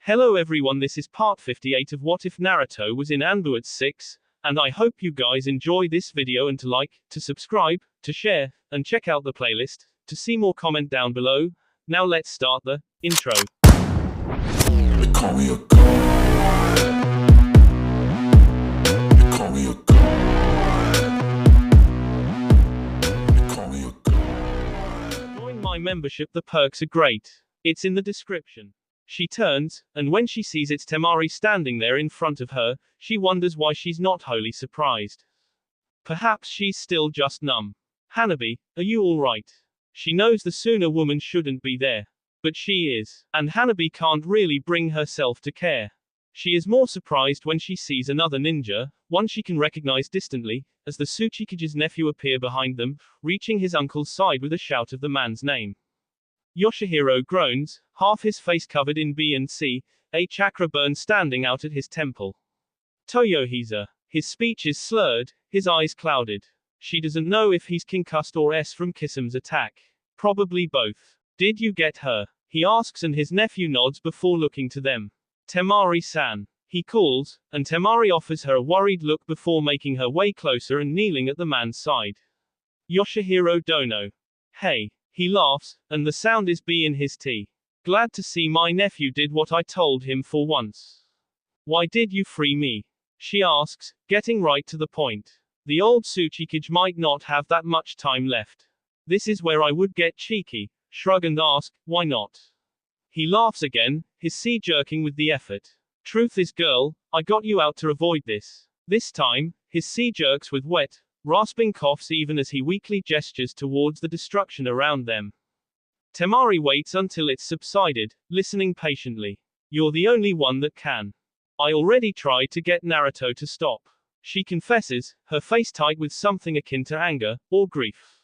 Hello everyone, this is part 58 of What If Naruto was in Anbu at 6, and I hope you guys enjoy this video and to like, to subscribe, to share, and check out the playlist, to see more comment down below. Now let's start the intro. They call me a god. They call me a god. They call me a god. Join my membership, the perks are great. It's in the description. She turns, and when she sees it's Temari standing there in front of her, she wonders why she's not wholly surprised. Perhaps she's still just numb. Hanabi, are you alright? She knows the Suna woman shouldn't be there. But she is, and Hanabi can't really bring herself to care. She is more surprised when she sees another ninja, one she can recognize distantly, as the Tsuchikage's nephew appear behind them, reaching his uncle's side with a shout of the man's name. Yoshihiro groans, half his face covered in B and C, a chakra burn standing out at his temple. Toyohisa. His speech is slurred, his eyes clouded. She doesn't know if he's concussed or from Kisam's attack. Probably both. Did you get her? He asks and his nephew nods before looking to them. Temari-san. He calls, and Temari offers her a worried look before making her way closer and kneeling at the man's side. Yoshihiro Dono. Hey. He laughs, and the sound is B in his T. Glad to see my nephew did what I told him for once. Why did you free me? She asks, getting right to the point. The old Tsuchikage might not have that much time left. This is where I would get cheeky, shrug and ask, why not? He laughs again, his C jerking with the effort. Truth is, girl, I got you out to avoid this. This time, his C jerks with wet, rasping coughs even as he weakly gestures towards the destruction around them. Temari waits until it's subsided, listening patiently. You're the only one that can. I already tried to get Naruto to stop. She confesses, her face tight with something akin to anger, or grief.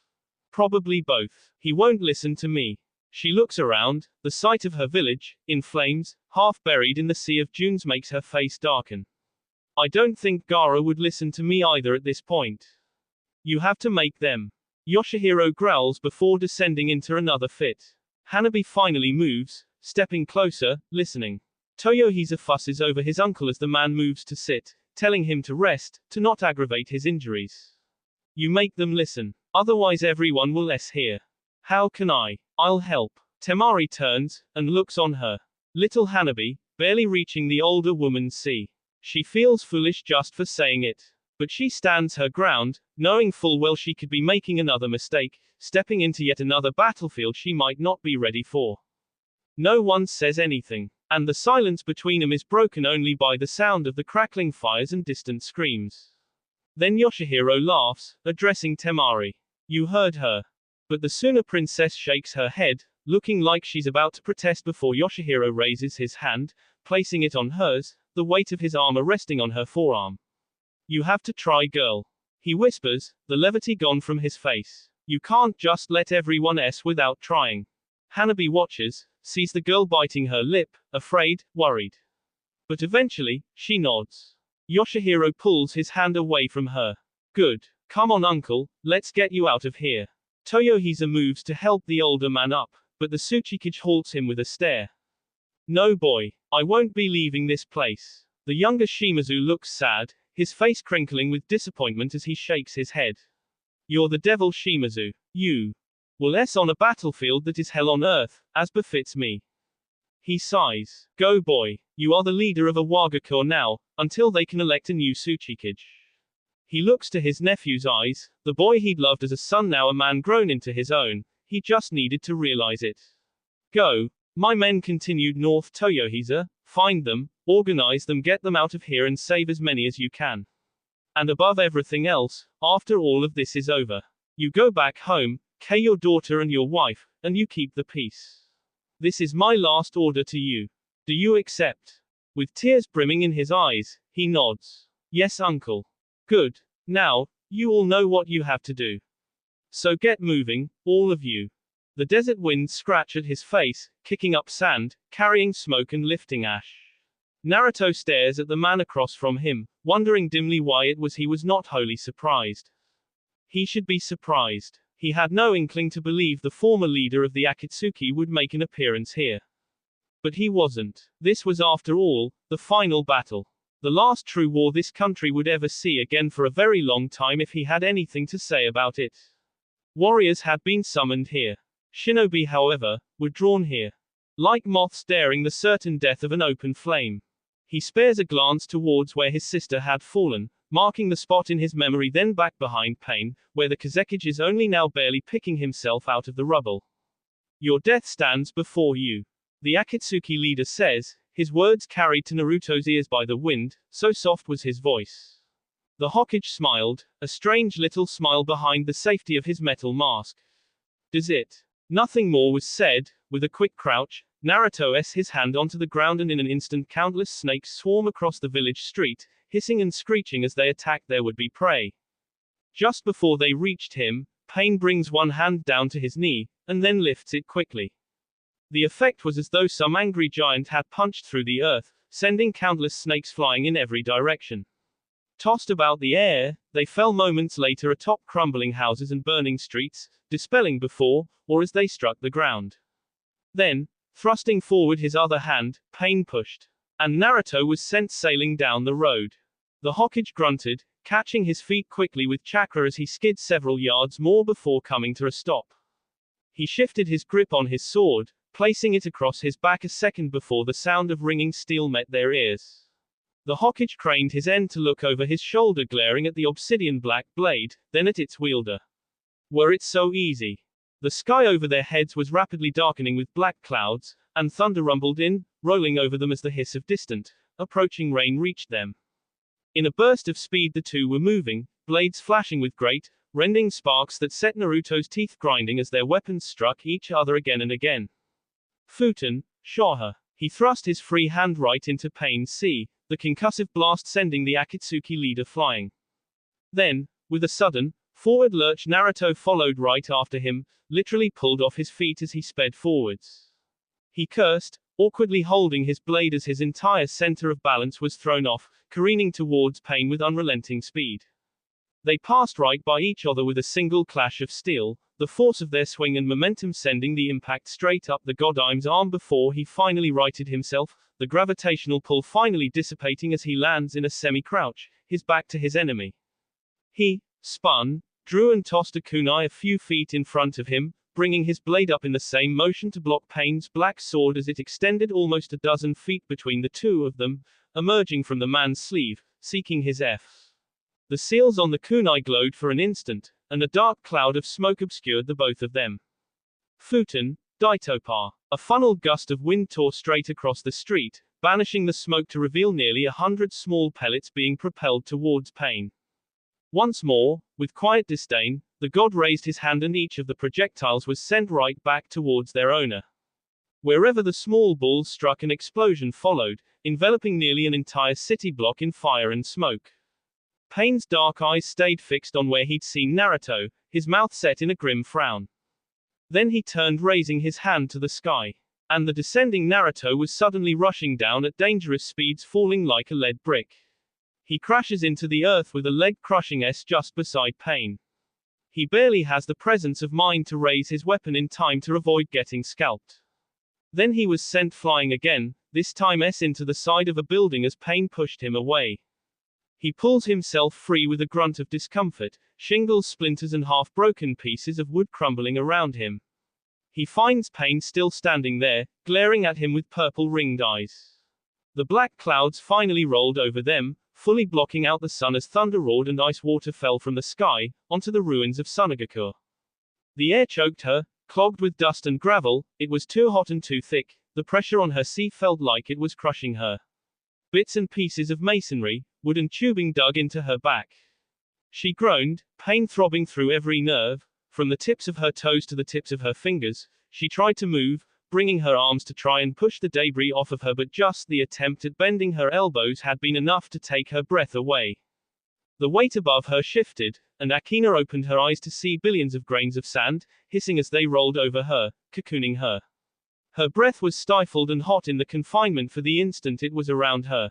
Probably both. He won't listen to me. She looks around, the sight of her village, in flames, half buried in the sea of dunes makes her face darken. I don't think Gaara would listen to me either at this point. You have to make them. Yoshihiro growls before descending into another fit. Hanabi finally moves, stepping closer, listening. Toyohisa fusses over his uncle as the man moves to sit, telling him to rest, to not aggravate his injuries. You make them listen. Otherwise everyone will hear. How can I? I'll help. Temari turns, and looks on her. Little Hanabi, barely reaching the older woman's C. She feels foolish just for saying it. But she stands her ground, knowing full well she could be making another mistake, stepping into yet another battlefield she might not be ready for. No one says anything, and the silence between them is broken only by the sound of the crackling fires and distant screams. Then Yoshihiro laughs, addressing Temari. You heard her. But the Suna princess shakes her head, looking like she's about to protest before Yoshihiro raises his hand, placing it on hers, the weight of his armor resting on her forearm. You have to try, girl. He whispers, the levity gone from his face. You can't just let everyone without trying. Hanabi watches, sees the girl biting her lip, afraid, worried. But eventually, she nods. Yoshihiro pulls his hand away from her. Good. Come on, uncle, let's get you out of here. Toyohisa moves to help the older man up, but the Tsuchikage halts him with a stare. No boy, I won't be leaving this place. The younger Shimazu looks sad, his face crinkling with disappointment as he shakes his head. You're the devil, Shimazu. You will on a battlefield that is hell on earth, as befits me. He sighs. Go boy, you are the leader of a Wagacore now, until they can elect a new Tsuchikage. He looks to his nephew's eyes, the boy he'd loved as a son now a man grown into his own, he just needed to realize it. Go. My men continued north, Toyohisa, find them, organize them, get them out of here and save as many as you can. And above everything else, after all of this is over, you go back home, your daughter and your wife, and you keep the peace. This is my last order to you. Do you accept? With tears brimming in his eyes, he nods. Yes, uncle. Good. Now, you all know what you have to do. So get moving, all of you. The desert winds scratch at his face, kicking up sand, carrying smoke and lifting ash. Naruto stares at the man across from him, wondering dimly why it was he was not wholly surprised. He should be surprised. He had no inkling to believe the former leader of the Akatsuki would make an appearance here. But he wasn't. This was, after all, the final battle. The last true war this country would ever see again for a very long time if he had anything to say about it. Warriors had been summoned here. Shinobi, however, were drawn here. Like moths daring the certain death of an open flame. He spares a glance towards where his sister had fallen, marking the spot in his memory, then back behind Pain, where the Kazekage is only now barely picking himself out of the rubble. Your death stands before you. The Akatsuki leader says, his words carried to Naruto's ears by the wind, so soft was his voice. The Hokage smiled, a strange little smile behind the safety of his metal mask. Does it? Nothing more was said. With a quick crouch, Naruto s his hand onto the ground, and in an instant countless snakes swarm across the village street, hissing and screeching as they attacked their would-be prey. Just before they reached him, Pain brings one hand down to his knee, and then lifts it quickly. The effect was as though some angry giant had punched through the earth, sending countless snakes flying in every direction. Tossed about the air, they fell moments later atop crumbling houses and burning streets, dispelling before, or as they struck the ground. Then, thrusting forward his other hand, Pain pushed. And Naruto was sent sailing down the road. The Hokage grunted, catching his feet quickly with chakra as he skid several yards more before coming to a stop. He shifted his grip on his sword, placing it across his back a second before the sound of ringing steel met their ears. The Hokage craned his end to look over his shoulder, glaring at the obsidian black blade, then at its wielder. Were it so easy? The sky over their heads was rapidly darkening with black clouds, and thunder rumbled in, rolling over them as the hiss of distant, approaching rain reached them. In a burst of speed the two were moving, blades flashing with great, rending sparks that set Naruto's teeth grinding as their weapons struck each other again and again. Futen, Shoha. He thrust his free hand right into Pain's C, the concussive blast sending the Akatsuki leader flying. Then, with a sudden, forward lurch, Naruto followed right after him, literally pulled off his feet as he sped forwards. He cursed, awkwardly holding his blade as his entire center of balance was thrown off, careening towards Pain with unrelenting speed. They passed right by each other with a single clash of steel, the force of their swing and momentum sending the impact straight up the Godime's arm before he finally righted himself, the gravitational pull finally dissipating as he lands in a semi-crouch, his back to his enemy. He spun, drew and tossed a kunai a few feet in front of him, bringing his blade up in the same motion to block Pain's black sword as it extended almost a dozen feet between the two of them, emerging from the man's sleeve, seeking his F. The seals on the kunai glowed for an instant, and a dark cloud of smoke obscured the both of them. Futen, Daitopa. A funneled gust of wind tore straight across the street, banishing the smoke to reveal nearly 100 small pellets being propelled towards Pain. Once more, with quiet disdain, the god raised his hand and each of the projectiles was sent right back towards their owner. Wherever the small balls struck, an explosion followed, enveloping nearly an entire city block in fire and smoke. Pain's dark eyes stayed fixed on where he'd seen Naruto, his mouth set in a grim frown. Then he turned, raising his hand to the sky. And the descending Naruto was suddenly rushing down at dangerous speeds, falling like a lead brick. He crashes into the earth with a leg-crushing S just beside Pain. He barely has the presence of mind to raise his weapon in time to avoid getting scalped. Then he was sent flying again, this time S into the side of a building as Pain pushed him away. He pulls himself free with a grunt of discomfort, shingles, splinters and half-broken pieces of wood crumbling around him. He finds Pain still standing there, glaring at him with purple ringed eyes. The black clouds finally rolled over them, fully blocking out the sun as thunder roared and ice water fell from the sky, onto the ruins of Sunagakure. The air choked her, clogged with dust and gravel, it was too hot and too thick, the pressure on her seat felt like it was crushing her. Bits and pieces of masonry, wood and tubing dug into her back. She groaned, pain throbbing through every nerve, from the tips of her toes to the tips of her fingers. She tried to move, bringing her arms to try and push the debris off of her, but just the attempt at bending her elbows had been enough to take her breath away. The weight above her shifted, and Akina opened her eyes to see billions of grains of sand, hissing as they rolled over her, cocooning her. Her breath was stifled and hot in the confinement for the instant it was around her.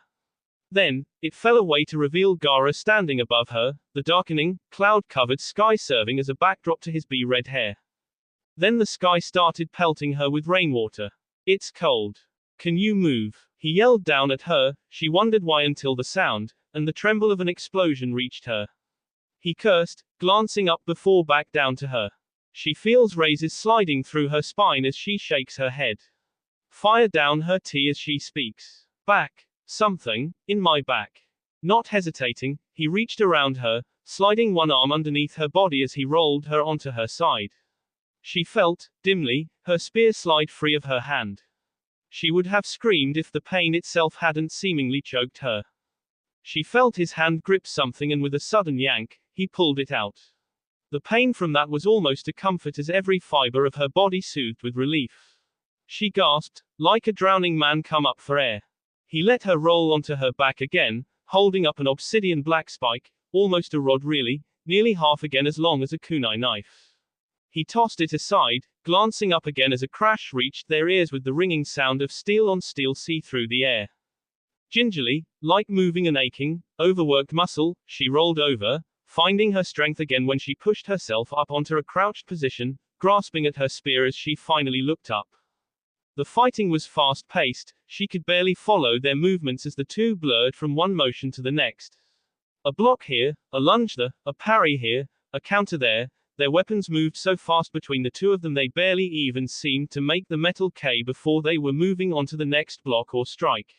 Then, it fell away to reveal Gaara standing above her, the darkening, cloud-covered sky serving as a backdrop to his bee-red hair. Then the sky started pelting her with rainwater. It's cold. Can you move? He yelled down at her. She wondered why until the sound, and the tremble of an explosion reached her. He cursed, glancing up before back down to her. She feels razors sliding through her spine as she shakes her head. Fire down her tea as she speaks. Back. Something, in my back. Not hesitating, he reached around her, sliding one arm underneath her body as he rolled her onto her side. She felt, dimly, her spear slide free of her hand. She would have screamed if the pain itself hadn't seemingly choked her. She felt his hand grip something and with a sudden yank, he pulled it out. The pain from that was almost a comfort as every fiber of her body soothed with relief. She gasped, like a drowning man come up for air. He let her roll onto her back again, holding up an obsidian black spike, almost a rod really, nearly half again as long as a kunai knife. He tossed it aside, glancing up again as a crash reached their ears with the ringing sound of steel on steel see through the air. Gingerly, like moving an aching, overworked muscle, she rolled over, finding her strength again when she pushed herself up onto a crouched position, grasping at her spear as she finally looked up. The fighting was fast-paced, she could barely follow their movements as the two blurred from one motion to the next. A block here, a lunge there, a parry here, a counter there, their weapons moved so fast between the two of them they barely even seemed to make the metal K before they were moving on to the next block or strike.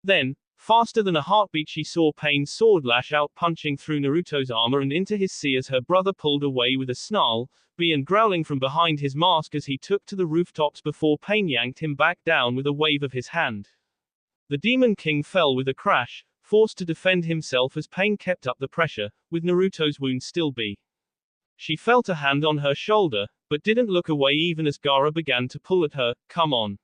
Then, faster than a heartbeat she saw Pain's sword lash out punching through Naruto's armor and into his sea as her brother pulled away with a snarl, and growling from behind his mask as he took to the rooftops before Pain yanked him back down with a wave of his hand. The Demon King fell with a crash, forced to defend himself as Pain kept up the pressure, with Naruto's wound still be. She felt a hand on her shoulder, but didn't look away even as Gaara began to pull at her. Come on.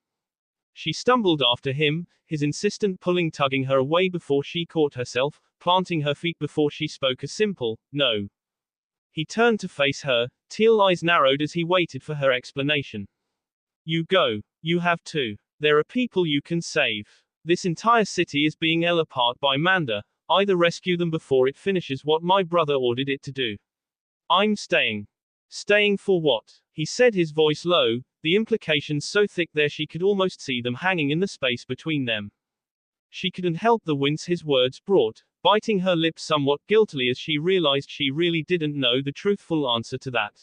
She stumbled after him, his insistent pulling tugging her away before she caught herself, planting her feet before she spoke a simple, no. He turned to face her, teal eyes narrowed as he waited for her explanation. You go. You have to. There are people you can save. This entire city is being held apart by Manda. Either rescue them before it finishes what my brother ordered it to do. I'm staying. Staying for what? He said, his voice low, the implications so thick there she could almost see them hanging in the space between them. She couldn't help the wince his words brought, biting her lips somewhat guiltily as she realized she really didn't know the truthful answer to that.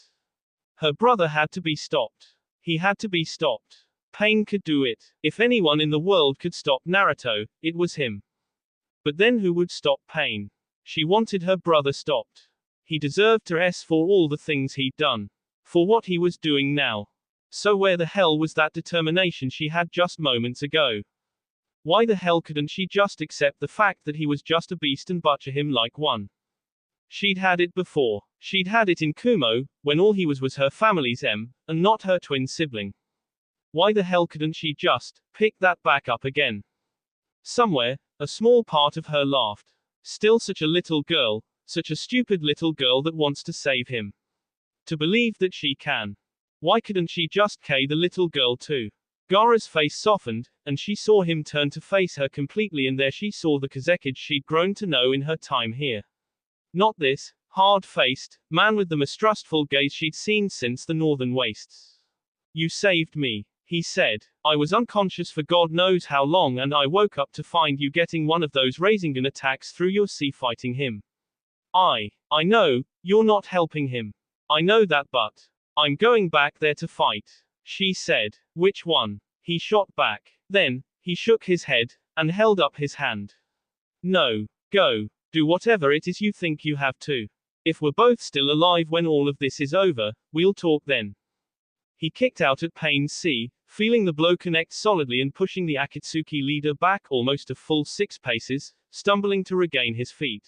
Her brother had to be stopped. He had to be stopped. Pain could do it. If anyone in the world could stop Naruto, it was him. But then who would stop Pain? She wanted her brother stopped. He deserved to S for all the things he'd done. For what he was doing now. So where the hell was that determination she had just moments ago? Why the hell couldn't she just accept the fact that he was just a beast and butcher him like one? She'd had it before. She'd had it in Kumo, when all he was her family's and not her twin sibling. Why the hell couldn't she just pick that back up again? Somewhere, a small part of her laughed. Still such a little girl, such a stupid little girl that wants to save him. To believe that she can. Why couldn't she just K the little girl too? Gaara's face softened, and she saw him turn to face her completely, and there she saw the Kazekage she'd grown to know in her time here. Not this hard-faced man with the mistrustful gaze she'd seen since the Northern Wastes. You saved me, he said. I was unconscious for God knows how long, and I woke up to find you getting one of those Rasengan attacks through your sea fighting him. I know, you're not helping him. I know that, but I'm going back there to fight, she said. Which one? He shot back. Then, he shook his head, and held up his hand. No. Go. Do whatever it is you think you have to. If we're both still alive when all of this is over, we'll talk then. He kicked out at Pain's sea, feeling the blow connect solidly and pushing the Akatsuki leader back almost a full 6 paces, stumbling to regain his feet.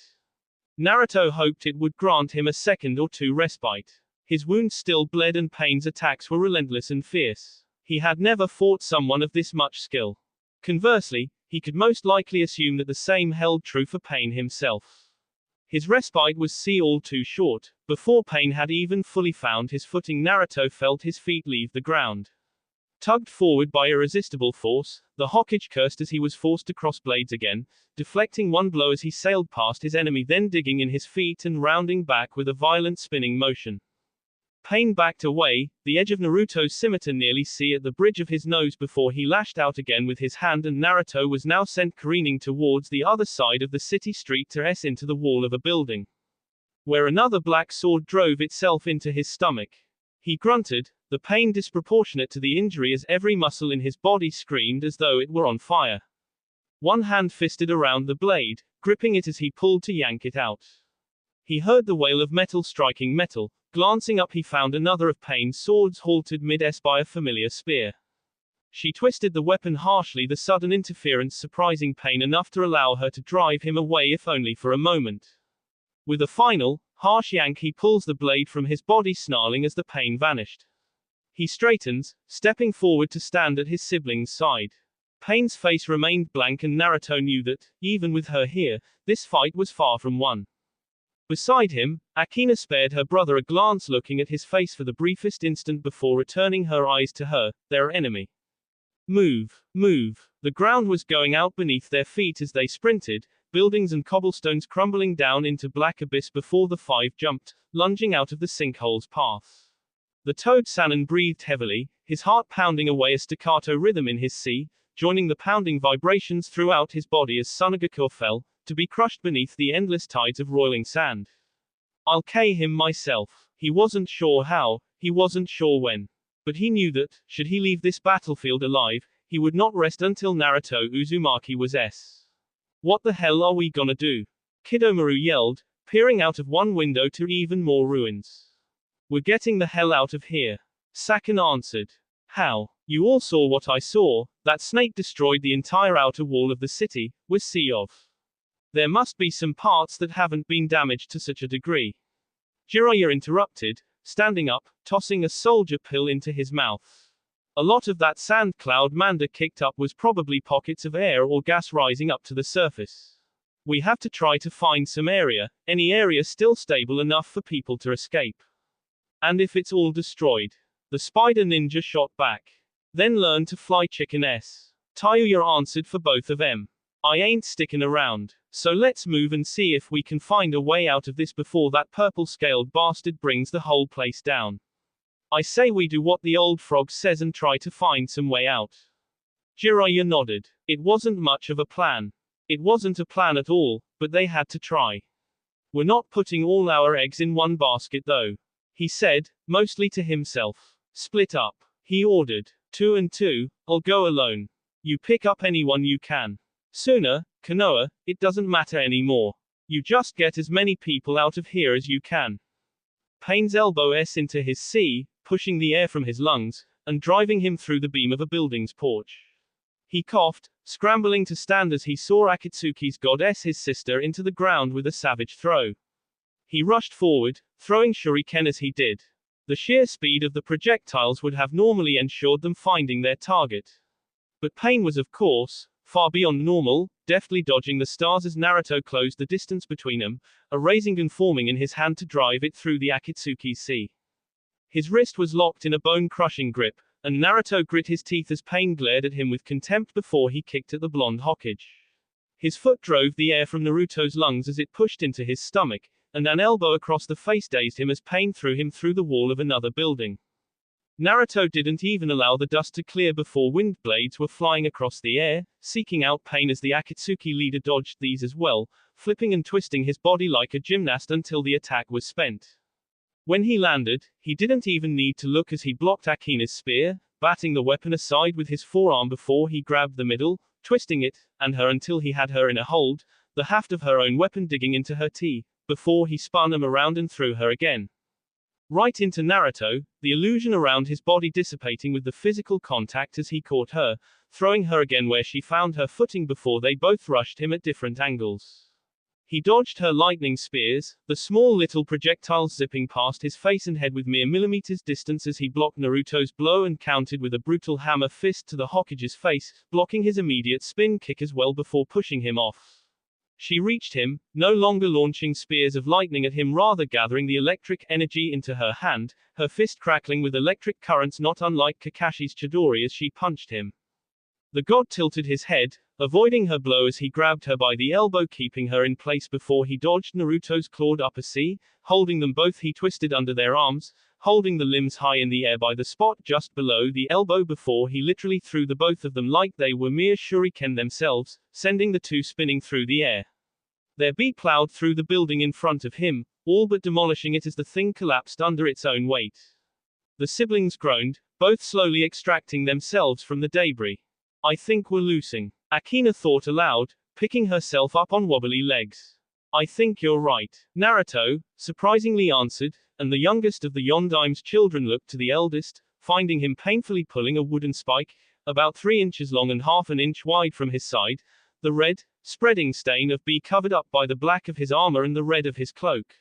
Naruto hoped it would grant him a second or two respite. His wounds still bled and Pain's attacks were relentless and fierce. He had never fought someone of this much skill. Conversely, he could most likely assume that the same held true for Pain himself. His respite was all too short. Before Pain had even fully found his footing, Naruto felt his feet leave the ground. Tugged forward by irresistible force, the Hokage cursed as he was forced to cross blades again, deflecting one blow as he sailed past his enemy, then digging in his feet and rounding back with a violent spinning motion. Pain backed away, the edge of Naruto's scimitar nearly at the bridge of his nose before he lashed out again with his hand, and Naruto was now sent careening towards the other side of the city street to into the wall of a building, where another black sword drove itself into his stomach. He grunted, the pain disproportionate to the injury as every muscle in his body screamed as though it were on fire. One hand fisted around the blade, gripping it as he pulled to yank it out. He heard the wail of metal striking metal. Glancing up, he found another of Pain's swords halted mid-s by a familiar spear. She twisted the weapon harshly, the sudden interference surprising Pain enough to allow her to drive him away if only for a moment. With a final, harsh yank, he pulls the blade from his body, snarling as the pain vanished. He straightens, stepping forward to stand at his sibling's side. Pain's face remained blank, and Naruto knew that, even with her here, this fight was far from won. Beside him, Akina spared her brother a glance, looking at his face for the briefest instant before returning her eyes to her, their enemy. Move, move. The ground was going out beneath their feet as they sprinted, buildings and cobblestones crumbling down into black abyss before the five jumped, lunging out of the sinkhole's path. The Toad Sannin breathed heavily, his heart pounding away a staccato rhythm in his sea, joining the pounding vibrations throughout his body as Sunagakur fell, to be crushed beneath the endless tides of roiling sand. I'll kill him myself. He wasn't sure how, he wasn't sure when. But he knew that, should he leave this battlefield alive, he would not rest until Naruto Uzumaki was s. What the hell are we gonna do? Kidomaru yelled, peering out of one window to even more ruins. We're getting the hell out of here. Sakin answered. How? You all saw what I saw, that snake destroyed the entire outer wall of the city, with sea of. There must be some parts that haven't been damaged to such a degree. Jiraiya interrupted, standing up, tossing a soldier pill into his mouth. A lot of that sand cloud Manda kicked up was probably pockets of air or gas rising up to the surface. We have to try to find some area, any area still stable enough for people to escape. And if it's all destroyed? The spider ninja shot back. Then learn to fly, chicken s. Tayuya answered for both of them. I ain't sticking around. So let's move and see if we can find a way out of this before that purple-scaled bastard brings the whole place down. I say we do what the old frog says and try to find some way out. Jiraiya nodded. It wasn't much of a plan. It wasn't a plan at all, but they had to try. We're not putting all our eggs in one basket though, he said, mostly to himself. Split up, he ordered. 2 and 2, I'll go alone. You pick up anyone you can. Sooner, Konoha, it doesn't matter anymore. You just get as many people out of here as you can. Pain's elbow into his sea, pushing the air from his lungs, and driving him through the beam of a building's porch. He coughed, scrambling to stand as he saw Akatsuki's goddess, his sister, into the ground with a savage throw. He rushed forward, throwing shuriken as he did. The sheer speed of the projectiles would have normally ensured them finding their target. But Pain was, of course, far beyond normal, deftly dodging the stars as Naruto closed the distance between them, a Rasengan forming in his hand to drive it through the Akatsuki's sea. His wrist was locked in a bone-crushing grip, and Naruto grit his teeth as Pain glared at him with contempt before he kicked at the blonde Hokage. His foot drove the air from Naruto's lungs as it pushed into his stomach, and an elbow across the face dazed him as Pain threw him through the wall of another building. Naruto didn't even allow the dust to clear before wind blades were flying across the air, seeking out Pain as the Akatsuki leader dodged these as well, flipping and twisting his body like a gymnast until the attack was spent. When he landed, he didn't even need to look as he blocked Akina's spear, batting the weapon aside with his forearm before he grabbed the middle, twisting it, and her until he had her in a hold, the haft of her own weapon digging into her T, before he spun him around and threw her again. Right into Naruto, the illusion around his body dissipating with the physical contact as he caught her, throwing her again where she found her footing before they both rushed him at different angles. He dodged her lightning spears, the small little projectiles zipping past his face and head with mere millimeters distance as he blocked Naruto's blow and countered with a brutal hammer fist to the Hokage's face, blocking his immediate spin kick as well before pushing him off. She reached him, no longer launching spears of lightning at him, rather gathering the electric energy into her hand, her fist crackling with electric currents not unlike Kakashi's Chidori as she punched him. The god tilted his head, avoiding her blow as he grabbed her by the elbow, keeping her in place before he dodged Naruto's clawed upper C. Holding them both, he twisted under their arms, holding the limbs high in the air by the spot just below the elbow before he literally threw the both of them like they were mere shuriken themselves, sending the two spinning through the air. Their beat plowed through the building in front of him, all but demolishing it as the thing collapsed under its own weight. The siblings groaned, both slowly extracting themselves from the debris. I think we're losing, Akina thought aloud, picking herself up on wobbly legs. I think you're right, Naruto surprisingly answered, and the youngest of the Yondaim's children looked to the eldest, finding him painfully pulling a wooden spike, about 3 inches long and half an inch wide from his side, the red, spreading stain of B covered up by the black of his armor and the red of his cloak.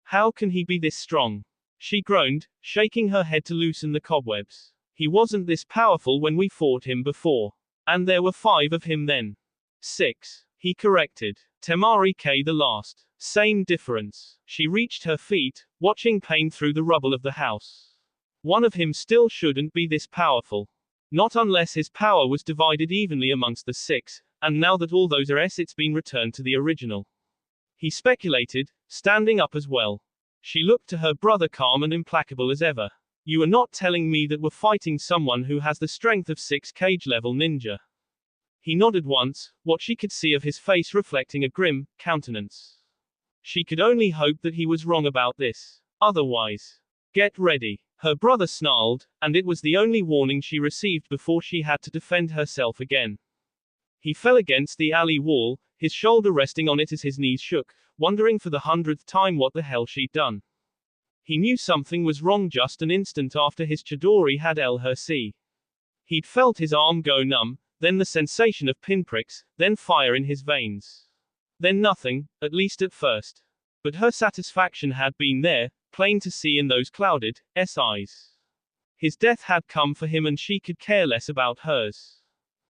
How can he be this strong? She groaned, shaking her head to loosen the cobwebs. He wasn't this powerful when we fought him before. And there were 5 of him then. 6. He corrected. Temari K the last. Same difference. She reached her feet, watching Pain through the rubble of the house. One of him still shouldn't be this powerful. Not unless his power was divided evenly amongst the 6, and now that all those are it's been returned to the original. He speculated, standing up as well. She looked to her brother calm and implacable as ever. You are not telling me that we're fighting someone who has the strength of 6 cage-level ninja. He nodded once, what she could see of his face reflecting a grim countenance. She could only hope that he was wrong about this. Otherwise, get ready. Her brother snarled, and it was the only warning she received before she had to defend herself again. He fell against the alley wall, his shoulder resting on it as his knees shook, wondering for the 100th time what the hell she'd done. He knew something was wrong just an instant after his Chidori had her see. He'd felt his arm go numb, then the sensation of pinpricks, then fire in his veins. Then nothing, at least at first. But her satisfaction had been there, plain to see in those clouded eyes. His death had come for him and she could care less about hers.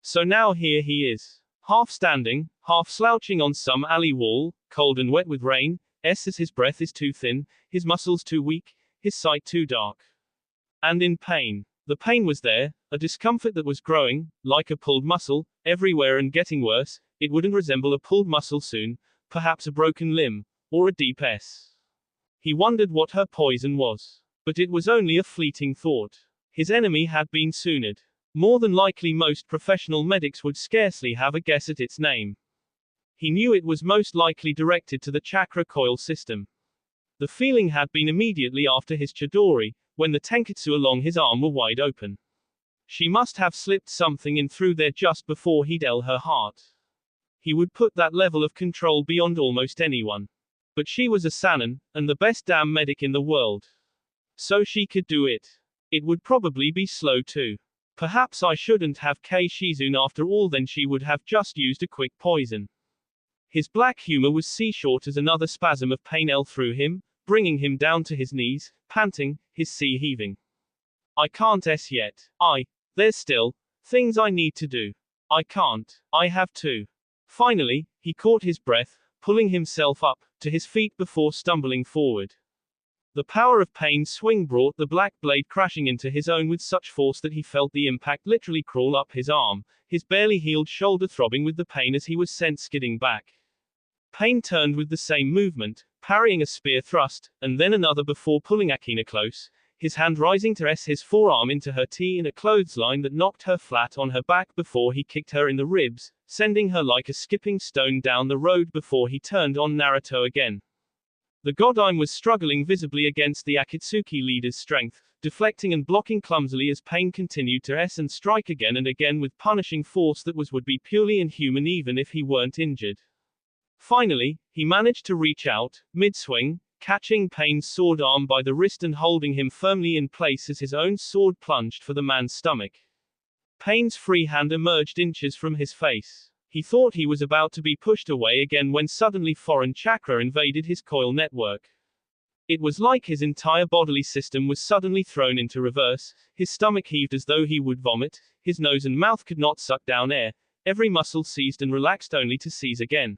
So now here he is. Half standing, half slouching on some alley wall, cold and wet with rain, as his breath is too thin, his muscles too weak, his sight too dark. And in pain. The pain was there, a discomfort that was growing, like a pulled muscle, everywhere and getting worse. It wouldn't resemble a pulled muscle soon, perhaps a broken limb, or a deep S. He wondered what her poison was. But it was only a fleeting thought. His enemy had been Tsunade. More than likely most professional medics would scarcely have a guess at its name. He knew it was most likely directed to the chakra coil system. The feeling had been immediately after his Chidori, when the tenketsu along his arm were wide open. She must have slipped something in through there just before he'd her heart. He would put that level of control beyond almost anyone. But she was a Sannin, and the best damn medic in the world. So she could do it. It would probably be slow too. Perhaps I shouldn't have Shizune after all, then she would have just used a quick poison. His black humor was short as another spasm of pain through him, bringing him down to his knees, panting, his sea heaving. I can't yet. There's still things I need to do. I can't. I have to. Finally, he caught his breath, pulling himself up to his feet before stumbling forward. The power of Pain's swing brought the black blade crashing into his own with such force that he felt the impact literally crawl up his arm, his barely healed shoulder throbbing with the pain as he was sent skidding back. Pain turned with the same movement, parrying a spear thrust, and then another before pulling Akina close, his hand rising to his forearm into her T in a clothesline that knocked her flat on her back before he kicked her in the ribs, sending her like a skipping stone down the road before he turned on Naruto again. The Godime was struggling visibly against the Akatsuki leader's strength, deflecting and blocking clumsily as Pain continued to and strike again and again with punishing force that would be purely inhuman even if he weren't injured. Finally, he managed to reach out, mid-swing, catching Pain's sword arm by the wrist and holding him firmly in place as his own sword plunged for the man's stomach. Pain's free hand emerged inches from his face. He thought he was about to be pushed away again when suddenly foreign chakra invaded his coil network. It was like his entire bodily system was suddenly thrown into reverse, his stomach heaved as though he would vomit, his nose and mouth could not suck down air, every muscle seized and relaxed only to seize again.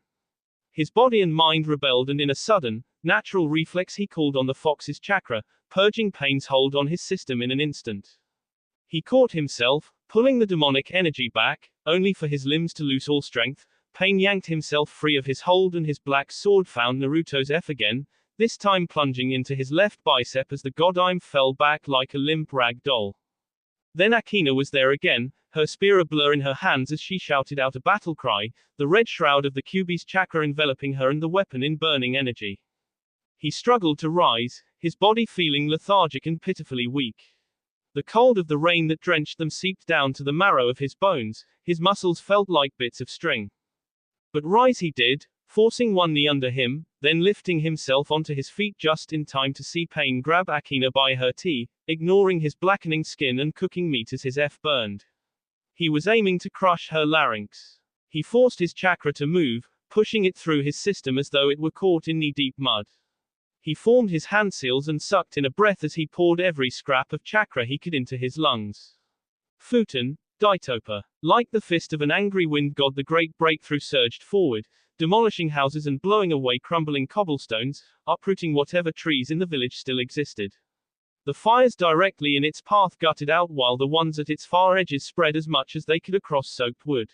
His body and mind rebelled and in a sudden, natural reflex he called on the fox's chakra, purging Pain's hold on his system in an instant. He caught himself, pulling the demonic energy back, Only for his limbs to lose all strength, Pain yanked himself free of his hold and his black sword found Naruto's F again, this time plunging into his left bicep as the godime fell back like a limp rag doll. Then Akina was there again, her spear a blur in her hands as she shouted out a battle cry, the red shroud of the Kyuubi's chakra enveloping her and the weapon in burning energy. He struggled to rise, his body feeling lethargic and pitifully weak. The cold of the rain that drenched them seeped down to the marrow of his bones, his muscles felt like bits of string. But rise he did, forcing one knee under him, then lifting himself onto his feet just in time to see Pain grab Akina by her tee, ignoring his blackening skin and cooking meat as his F burned. He was aiming to crush her larynx. He forced his chakra to move, pushing it through his system as though it were caught in knee-deep mud. He formed his hand seals and sucked in a breath as he poured every scrap of chakra he could into his lungs. Futen, Daitopa. Like the fist of an angry wind god, the great breakthrough surged forward, demolishing houses and blowing away crumbling cobblestones, uprooting whatever trees in the village still existed. The fires directly in its path gutted out while the ones at its far edges spread as much as they could across soaked wood.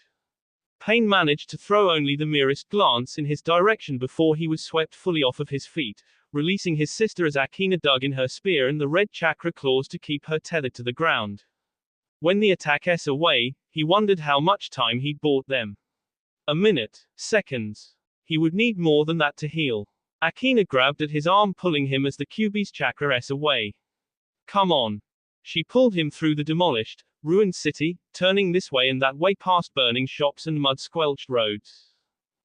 Pain managed to throw only the merest glance in his direction before he was swept fully off of his feet, releasing his sister as Akina dug in her spear and the red chakra claws to keep her tethered to the ground. When the attack s away, he wondered how much time he'd bought them. A minute, seconds. He would need more than that to heal. Akina grabbed at his arm, pulling him as the Kyuubi's chakra s away. Come on. She pulled him through the demolished, ruined city, turning this way and that way past burning shops and mud-squelched roads.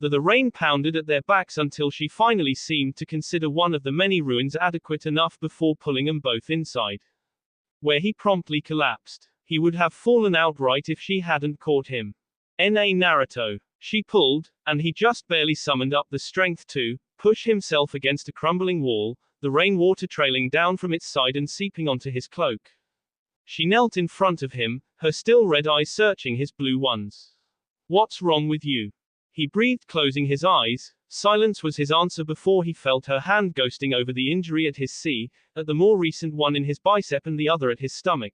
The rain pounded at their backs until she finally seemed to consider one of the many ruins adequate enough before pulling them both inside. Where he promptly collapsed. He would have fallen outright if she hadn't caught him. Naruto. She pulled, and he just barely summoned up the strength to push himself against a crumbling wall, the rainwater trailing down from its side and seeping onto his cloak. She knelt in front of him, her still red eyes searching his blue ones. What's wrong with you? He breathed, closing his eyes. Silence was his answer before he felt her hand ghosting over the injury at his C, at the more recent one in his bicep and the other at his stomach.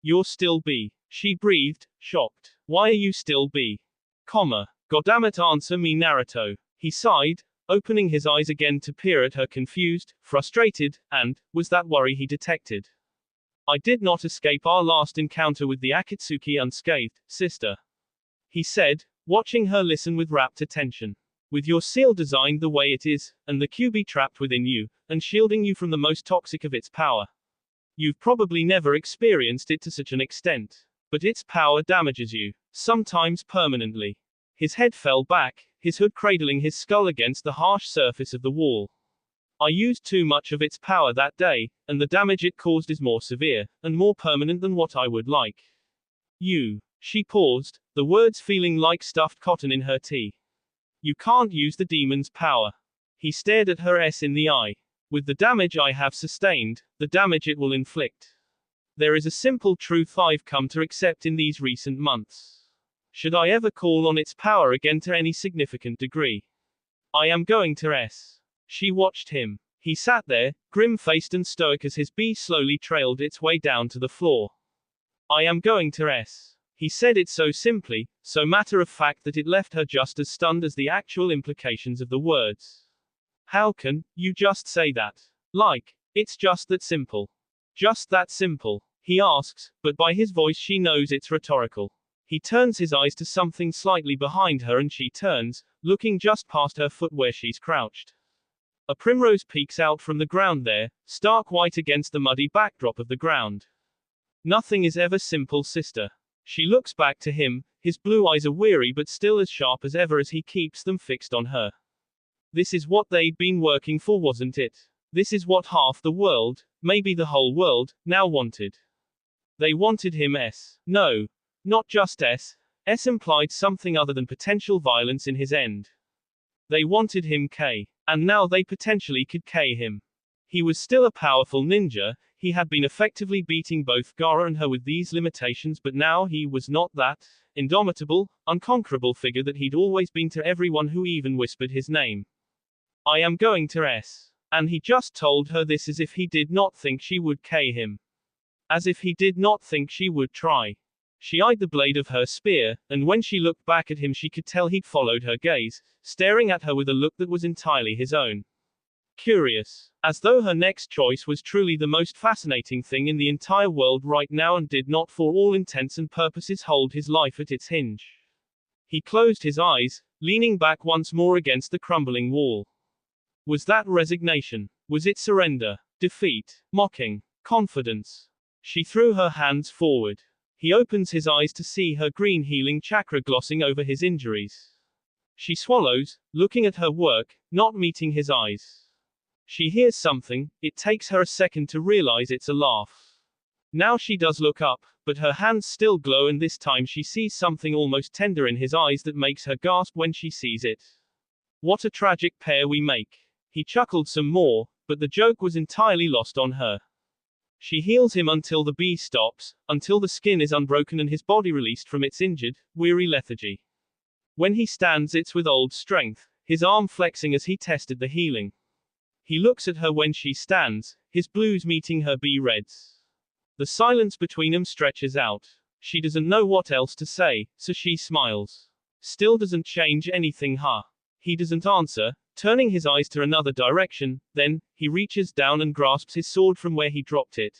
You're still B. She breathed, shocked. Why are you still B? Goddammit, answer me, Naruto. He sighed, opening his eyes again to peer at her, confused, frustrated, and was that worry he detected. I did not escape our last encounter with the Akatsuki unscathed, sister. He said, watching her listen with rapt attention. With your seal designed the way it is, and the Kyuubi trapped within you, and shielding you from the most toxic of its power. You've probably never experienced it to such an extent. But its power damages you, sometimes permanently. His head fell back, his hood cradling his skull against the harsh surface of the wall. I used too much of its power that day, and the damage it caused is more severe, and more permanent than what I would like. You. She paused, the words feeling like stuffed cotton in her tea. You can't use the demon's power. He stared at her in the eye. With the damage I have sustained, the damage it will inflict. There is a simple truth I've come to accept in these recent months. Should I ever call on its power again to any significant degree, I am going to She watched him. He sat there, grim-faced and stoic as his bee slowly trailed its way down to the floor. I am going to He said it so simply, so matter-of-fact that it left her just as stunned as the actual implications of the words. How can you just say that? Like, it's just that simple. Just that simple, he asks, but by his voice she knows it's rhetorical. He turns his eyes to something slightly behind her and she turns, looking just past her foot where she's crouched. A primrose peeks out from the ground there, stark white against the muddy backdrop of the ground. Nothing is ever simple, sister. She looks back to him, his blue eyes are weary but still as sharp as ever as he keeps them fixed on her. This is what they'd been working for, wasn't it? This is what half the world, maybe the whole world, now wanted. They wanted him No. Not just implied something other than potential violence in his end. They wanted him K. And now they potentially could K him. He was still a powerful ninja, he had been effectively beating both Gaara and her with these limitations, but now he was not that indomitable, unconquerable figure that he'd always been to everyone who even whispered his name. I am going to And he just told her this as if he did not think she would K him. As if he did not think she would try. She eyed the blade of her spear, and when she looked back at him she could tell he'd followed her gaze, staring at her with a look that was entirely his own. Curious. As though her next choice was truly the most fascinating thing in the entire world right now and did not for all intents and purposes hold his life at its hinge. He closed his eyes, leaning back once more against the crumbling wall. Was that resignation? Was it surrender? Defeat? Mocking? Confidence? She threw her hands forward. He opens his eyes to see her green healing chakra glossing over his injuries. She swallows, looking at her work, not meeting his eyes. She hears something, it takes her a second to realize it's a laugh. Now she does look up, but her hands still glow and this time she sees something almost tender in his eyes that makes her gasp when she sees it. What a tragic pair we make. He chuckled some more, but the joke was entirely lost on her. She heals him until the bee stops, until the skin is unbroken and his body released from its injured, weary lethargy. When he stands it's with old strength, his arm flexing as he tested the healing. He looks at her when she stands, his blues meeting her bee reds. The silence between them stretches out. She doesn't know what else to say, so she smiles. Still doesn't change anything, huh? He doesn't answer, turning his eyes to another direction, then, he reaches down and grasps his sword from where he dropped it.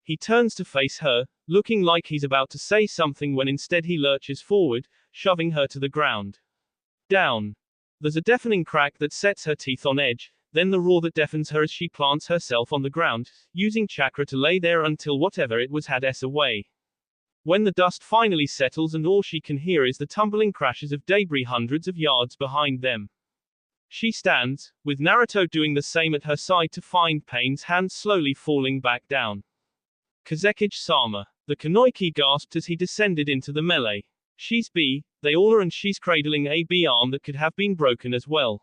He turns to face her, looking like he's about to say something when instead he lurches forward, shoving her to the ground. Down. There's a deafening crack that sets her teeth on edge, then the roar that deafens her as she plants herself on the ground, using chakra to lay there until whatever it was had us away. When the dust finally settles and all she can hear is the tumbling crashes of debris hundreds of yards behind them. She stands, with Naruto doing the same at her side to find Pain's hands slowly falling back down. Kazekage-sama. The Kanoiki gasped as he descended into the melee. She's B, they all are and she's cradling a B arm that could have been broken as well.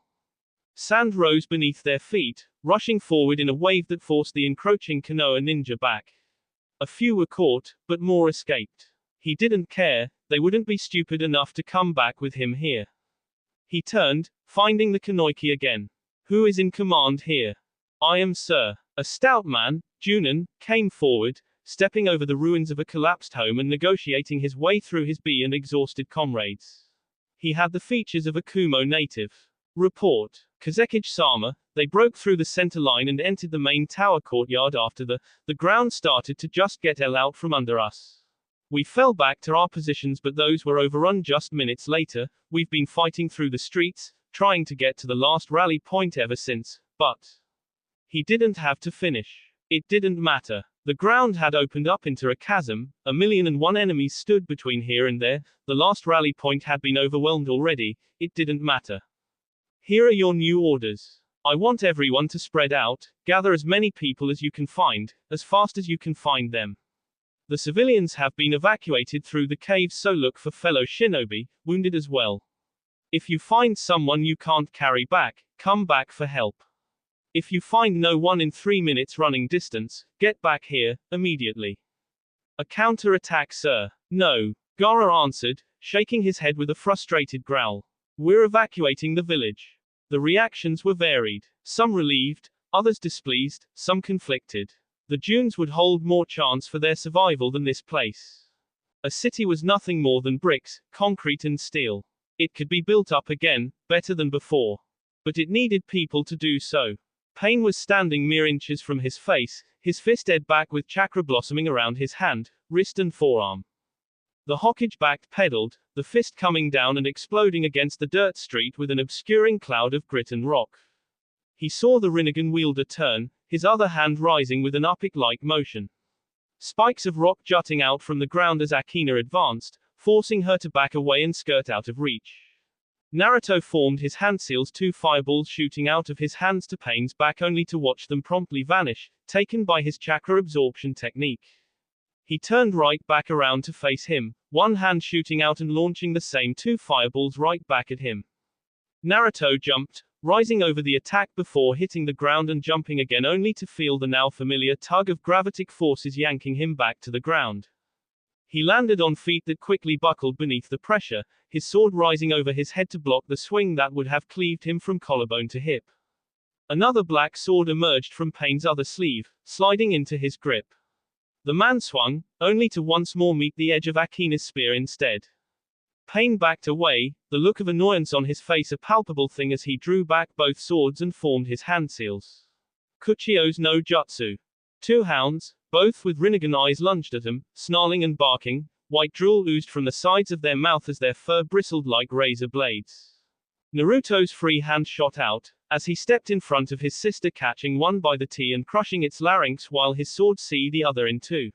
Sand rose beneath their feet, rushing forward in a wave that forced the encroaching Konoha ninja back. A few were caught, but more escaped. He didn't care, they wouldn't be stupid enough to come back with him here. He turned, finding the Kanoiki again. Who is in command here? I am, sir. A stout man, Junin, came forward, stepping over the ruins of a collapsed home and negotiating his way through his and exhausted comrades. He had the features of a Kumo native. Report. Kazekage-sama, they broke through the center line and entered the main tower courtyard after the ground started to just get out from under us. We fell back to our positions but those were overrun just minutes later. We've been fighting through the streets, trying to get to the last rally point ever since, but he didn't have to finish. It didn't matter. The ground had opened up into a chasm, 1,000,001 enemies stood between here and there, the last rally point had been overwhelmed already, it didn't matter. Here are your new orders. I want everyone to spread out, gather as many people as you can find, as fast as you can find them. The civilians have been evacuated through the caves so look for fellow shinobi, wounded as well. If you find someone you can't carry back, come back for help. If you find no one in 3 minutes running distance, get back here, immediately. A counter-attack, sir. No. Gaara answered, shaking his head with a frustrated growl. We're evacuating the village. The reactions were varied. Some relieved, others displeased, some conflicted. The dunes would hold more chance for their survival than this place. A city was nothing more than bricks, concrete and steel. It could be built up again, better than before. But it needed people to do so. Pain was standing mere inches from his face, his fist edged back with chakra blossoming around his hand, wrist and forearm. The Hokage backed pedaled, the fist coming down and exploding against the dirt street with an obscuring cloud of grit and rock. He saw the Rinnegan wielder turn, his other hand rising with an uppick-like motion. Spikes of rock jutting out from the ground as Akina advanced, forcing her to back away and skirt out of reach. Naruto formed his hand seals, 2 fireballs shooting out of his hands to Pain's back only to watch them promptly vanish, taken by his chakra absorption technique. He turned right back around to face him, one hand shooting out and launching the same 2 fireballs right back at him. Naruto jumped, rising over the attack before hitting the ground and jumping again only to feel the now familiar tug of gravitic forces yanking him back to the ground. He landed on feet that quickly buckled beneath the pressure, his sword rising over his head to block the swing that would have cleaved him from collarbone to hip. Another black sword emerged from Pain's other sleeve, sliding into his grip. The man swung, only to once more meet the edge of Akina's spear instead. Pain backed away, the look of annoyance on his face a palpable thing as he drew back both swords and formed his hand seals. Kuchio's no jutsu. Two hounds, both with Rinnegan eyes, lunged at him, snarling and barking. White drool oozed from the sides of their mouth as their fur bristled like razor blades. Naruto's free hand shot out, as he stepped in front of his sister, catching one by the T and crushing its larynx while his sword severed the other in two.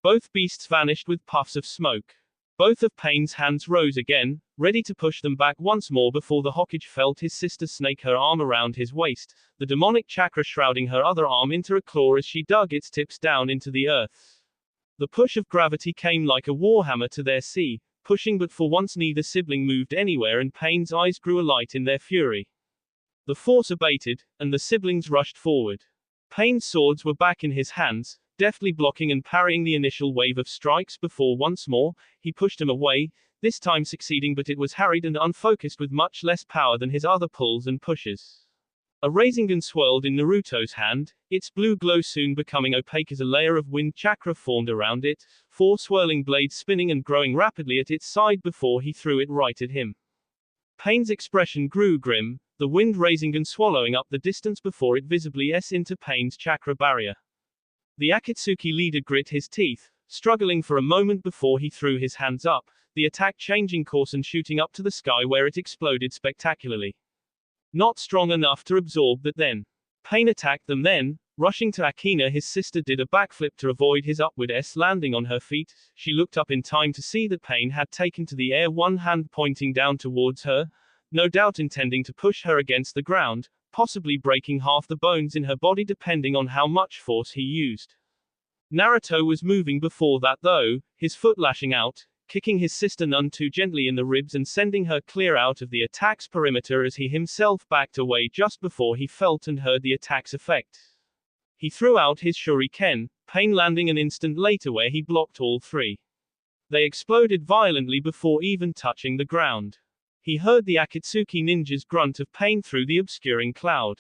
Both beasts vanished with puffs of smoke. Both of Pain's hands rose again, ready to push them back once more before the Hokage felt his sister snake her arm around his waist, the demonic chakra shrouding her other arm into a claw as she dug its tips down into the earth. The push of gravity came like a warhammer to their sea, pushing, but for once neither sibling moved anywhere and Pain's eyes grew alight in their fury. The force abated, and the siblings rushed forward. Pain's swords were back in his hands, deftly blocking and parrying the initial wave of strikes before once more, he pushed him away, this time succeeding, but it was harried and unfocused with much less power than his other pulls and pushes. A Rasengan swirled in Naruto's hand, its blue glow soon becoming opaque as a layer of wind chakra formed around it, four swirling blades spinning and growing rapidly at its side before he threw it right at him. Pain's expression grew grim, the wind Rasengan swallowing up the distance before it visibly into Pain's chakra barrier. The Akatsuki leader grit his teeth, struggling for a moment before he threw his hands up, the attack changing course and shooting up to the sky where it exploded spectacularly. Not strong enough to absorb that then. Pain attacked them then, rushing to Akina. His sister did a backflip to avoid his upward landing on her feet. She looked up in time to see that Pain had taken to the air, one hand pointing down towards her, no doubt intending to push her against the ground, possibly breaking half the bones in her body depending on how much force he used. Naruto was moving before that though, his foot lashing out, kicking his sister none too gently in the ribs and sending her clear out of the attack's perimeter as he himself backed away just before he felt and heard the attack's effect. He threw out his shuriken, Pain landing an instant later where he blocked all three. They exploded violently before even touching the ground. He heard the Akatsuki ninja's grunt of pain through the obscuring cloud.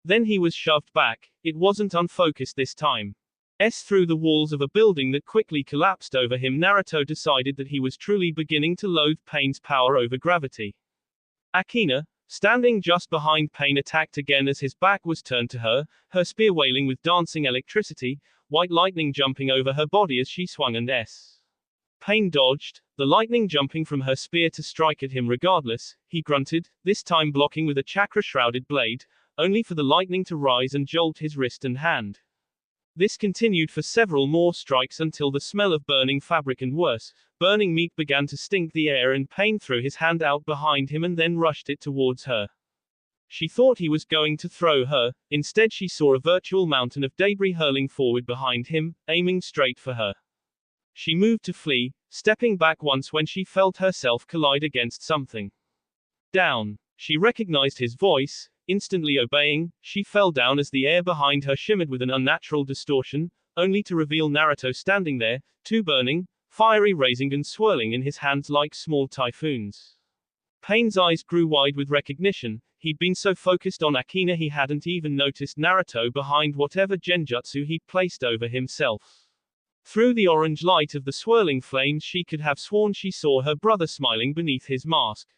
Then he was shoved back, it wasn't unfocused this time. Through the walls of a building that quickly collapsed over him. Naruto decided that he was truly beginning to loathe Pain's power over gravity. Akina, standing just behind Pain, attacked again as his back was turned to her, her spear wailing with dancing electricity, white lightning jumping over her body as she swung and Pain dodged, the lightning jumping from her spear to strike at him regardless. He grunted, this time blocking with a chakra-shrouded blade, only for the lightning to rise and jolt his wrist and hand. This continued for several more strikes until the smell of burning fabric and worse, burning meat began to stink the air and Pain threw his hand out behind him and then rushed it towards her. She thought he was going to throw her, instead she saw a virtual mountain of debris hurling forward behind him, aiming straight for her. She moved to flee, stepping back once when she felt herself collide against something. Down. She recognized his voice. Instantly obeying, she fell down as the air behind her shimmered with an unnatural distortion, only to reveal Naruto standing there, two burning, fiery Rasengan swirling in his hands like small typhoons. Pain's eyes grew wide with recognition. He'd been so focused on Akina he hadn't even noticed Naruto behind whatever genjutsu he'd placed over himself. Through the orange light of the swirling flames she could have sworn she saw her brother smiling beneath his mask.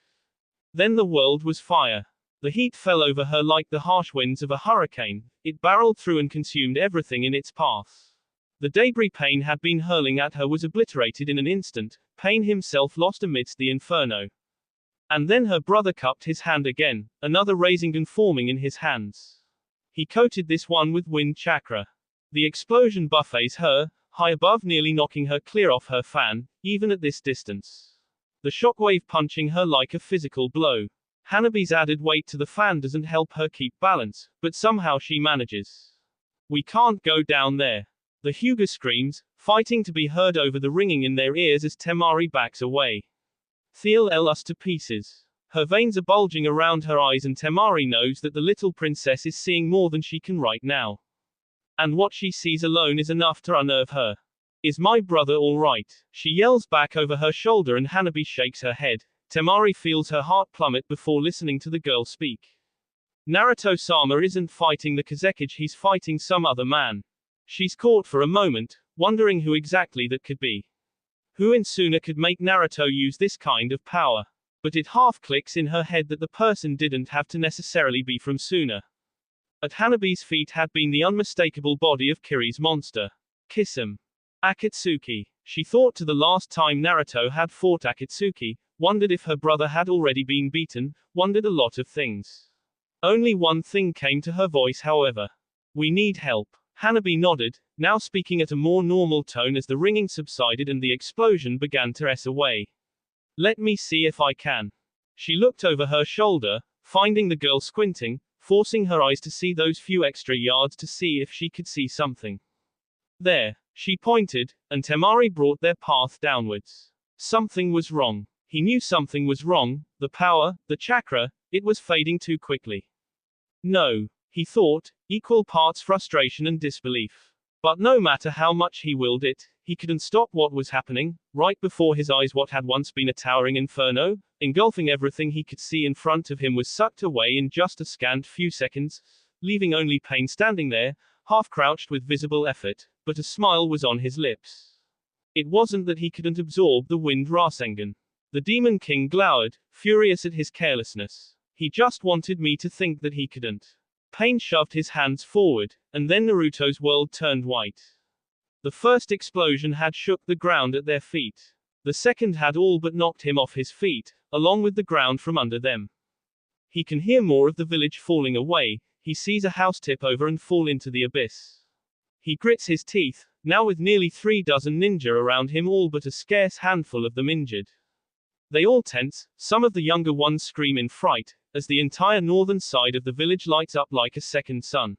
Then the world was fire. The heat fell over her like the harsh winds of a hurricane, it barreled through and consumed everything in its path. The debris Pain had been hurling at her was obliterated in an instant, Pain himself lost amidst the inferno. And then her brother cupped his hand again, another Rasengan forming in his hands. He coated this one with wind chakra. The explosion buffets her, high above, nearly knocking her clear off her fan, even at this distance. The shockwave punching her like a physical blow. Hanabi's added weight to the fan doesn't help her keep balance, but somehow she manages. We can't go down there. The Hyuga screams, fighting to be heard over the ringing in their ears as Temari backs away. They'll us to pieces. Her veins are bulging around her eyes and Temari knows that the little princess is seeing more than she can right now. And what she sees alone is enough to unnerve her. Is my brother all right? She yells back over her shoulder and Hanabi shakes her head. Temari feels her heart plummet before listening to the girl speak. Naruto-sama isn't fighting the Kazekage, he's fighting some other man. She's caught for a moment, wondering who exactly that could be. Who in Suna could make Naruto use this kind of power? But it half clicks in her head that the person didn't have to necessarily be from Suna. At Hanabi's feet had been the unmistakable body of Kiri's monster. Kisame. Akatsuki. She thought to the last time Naruto had fought Akatsuki, wondered if her brother had already been beaten, wondered a lot of things. Only one thing came to her voice, however. We need help. Hanabi nodded, now speaking at a more normal tone as the ringing subsided and the explosion began to ess away. Let me see if I can. She looked over her shoulder, finding the girl squinting, forcing her eyes to see those few extra yards to see if she could see something. There, she pointed, and Temari brought their path downwards. Something was wrong. He knew something was wrong, the power, the chakra, it was fading too quickly. No, he thought, equal parts frustration and disbelief. But no matter how much he willed it, he couldn't stop what was happening. Right before his eyes, what had once been a towering inferno, engulfing everything he could see in front of him, was sucked away in just a scant few seconds, leaving only Pain standing there, half crouched with visible effort, but a smile was on his lips. It wasn't that he couldn't absorb the wind Rasengan. The Demon King glowered, furious at his carelessness. He just wanted me to think that he couldn't. Pain shoved his hands forward, and then Naruto's world turned white. The first explosion had shook the ground at their feet. The second had all but knocked him off his feet, along with the ground from under them. He can hear more of the village falling away, he sees a house tip over and fall into the abyss. He grits his teeth, now with nearly 3 dozen ninja around him, all but a scarce handful of them injured. They all tense, some of the younger ones scream in fright, as the entire northern side of the village lights up like a second sun.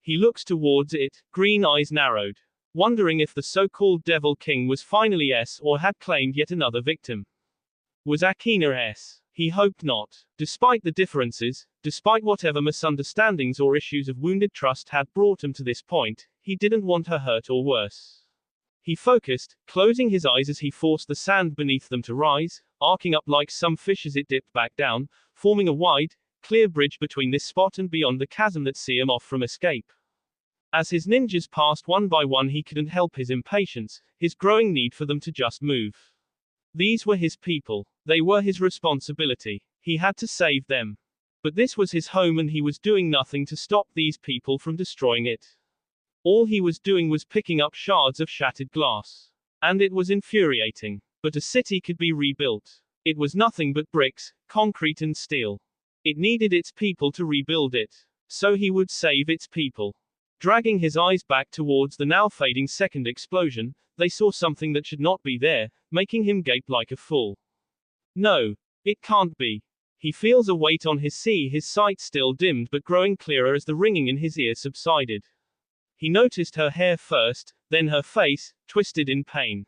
He looks towards it, green eyes narrowed, wondering if the so-called Devil King was finally S or had claimed yet another victim. Was Akina S? He hoped not. Despite the differences, despite whatever misunderstandings or issues of wounded trust had brought him to this point, he didn't want her hurt or worse. He focused, closing his eyes as he forced the sand beneath them to rise, arcing up like some fish as it dipped back down, forming a wide, clear bridge between this spot and beyond the chasm that see him off from escape. As his ninjas passed one by one, he couldn't help his impatience, his growing need for them to just move. These were his people. They were his responsibility. He had to save them. But this was his home and he was doing nothing to stop these people from destroying it. All he was doing was picking up shards of shattered glass. And it was infuriating. But a city could be rebuilt. It was nothing but bricks, concrete and steel. It needed its people to rebuild it. So he would save its people. Dragging his eyes back towards the now fading second explosion, they saw something that should not be there, making him gape like a fool. No, it can't be. He feels a weight on his his sight still dimmed but growing clearer as the ringing in his ear subsided. He noticed her hair first, then her face, twisted in pain.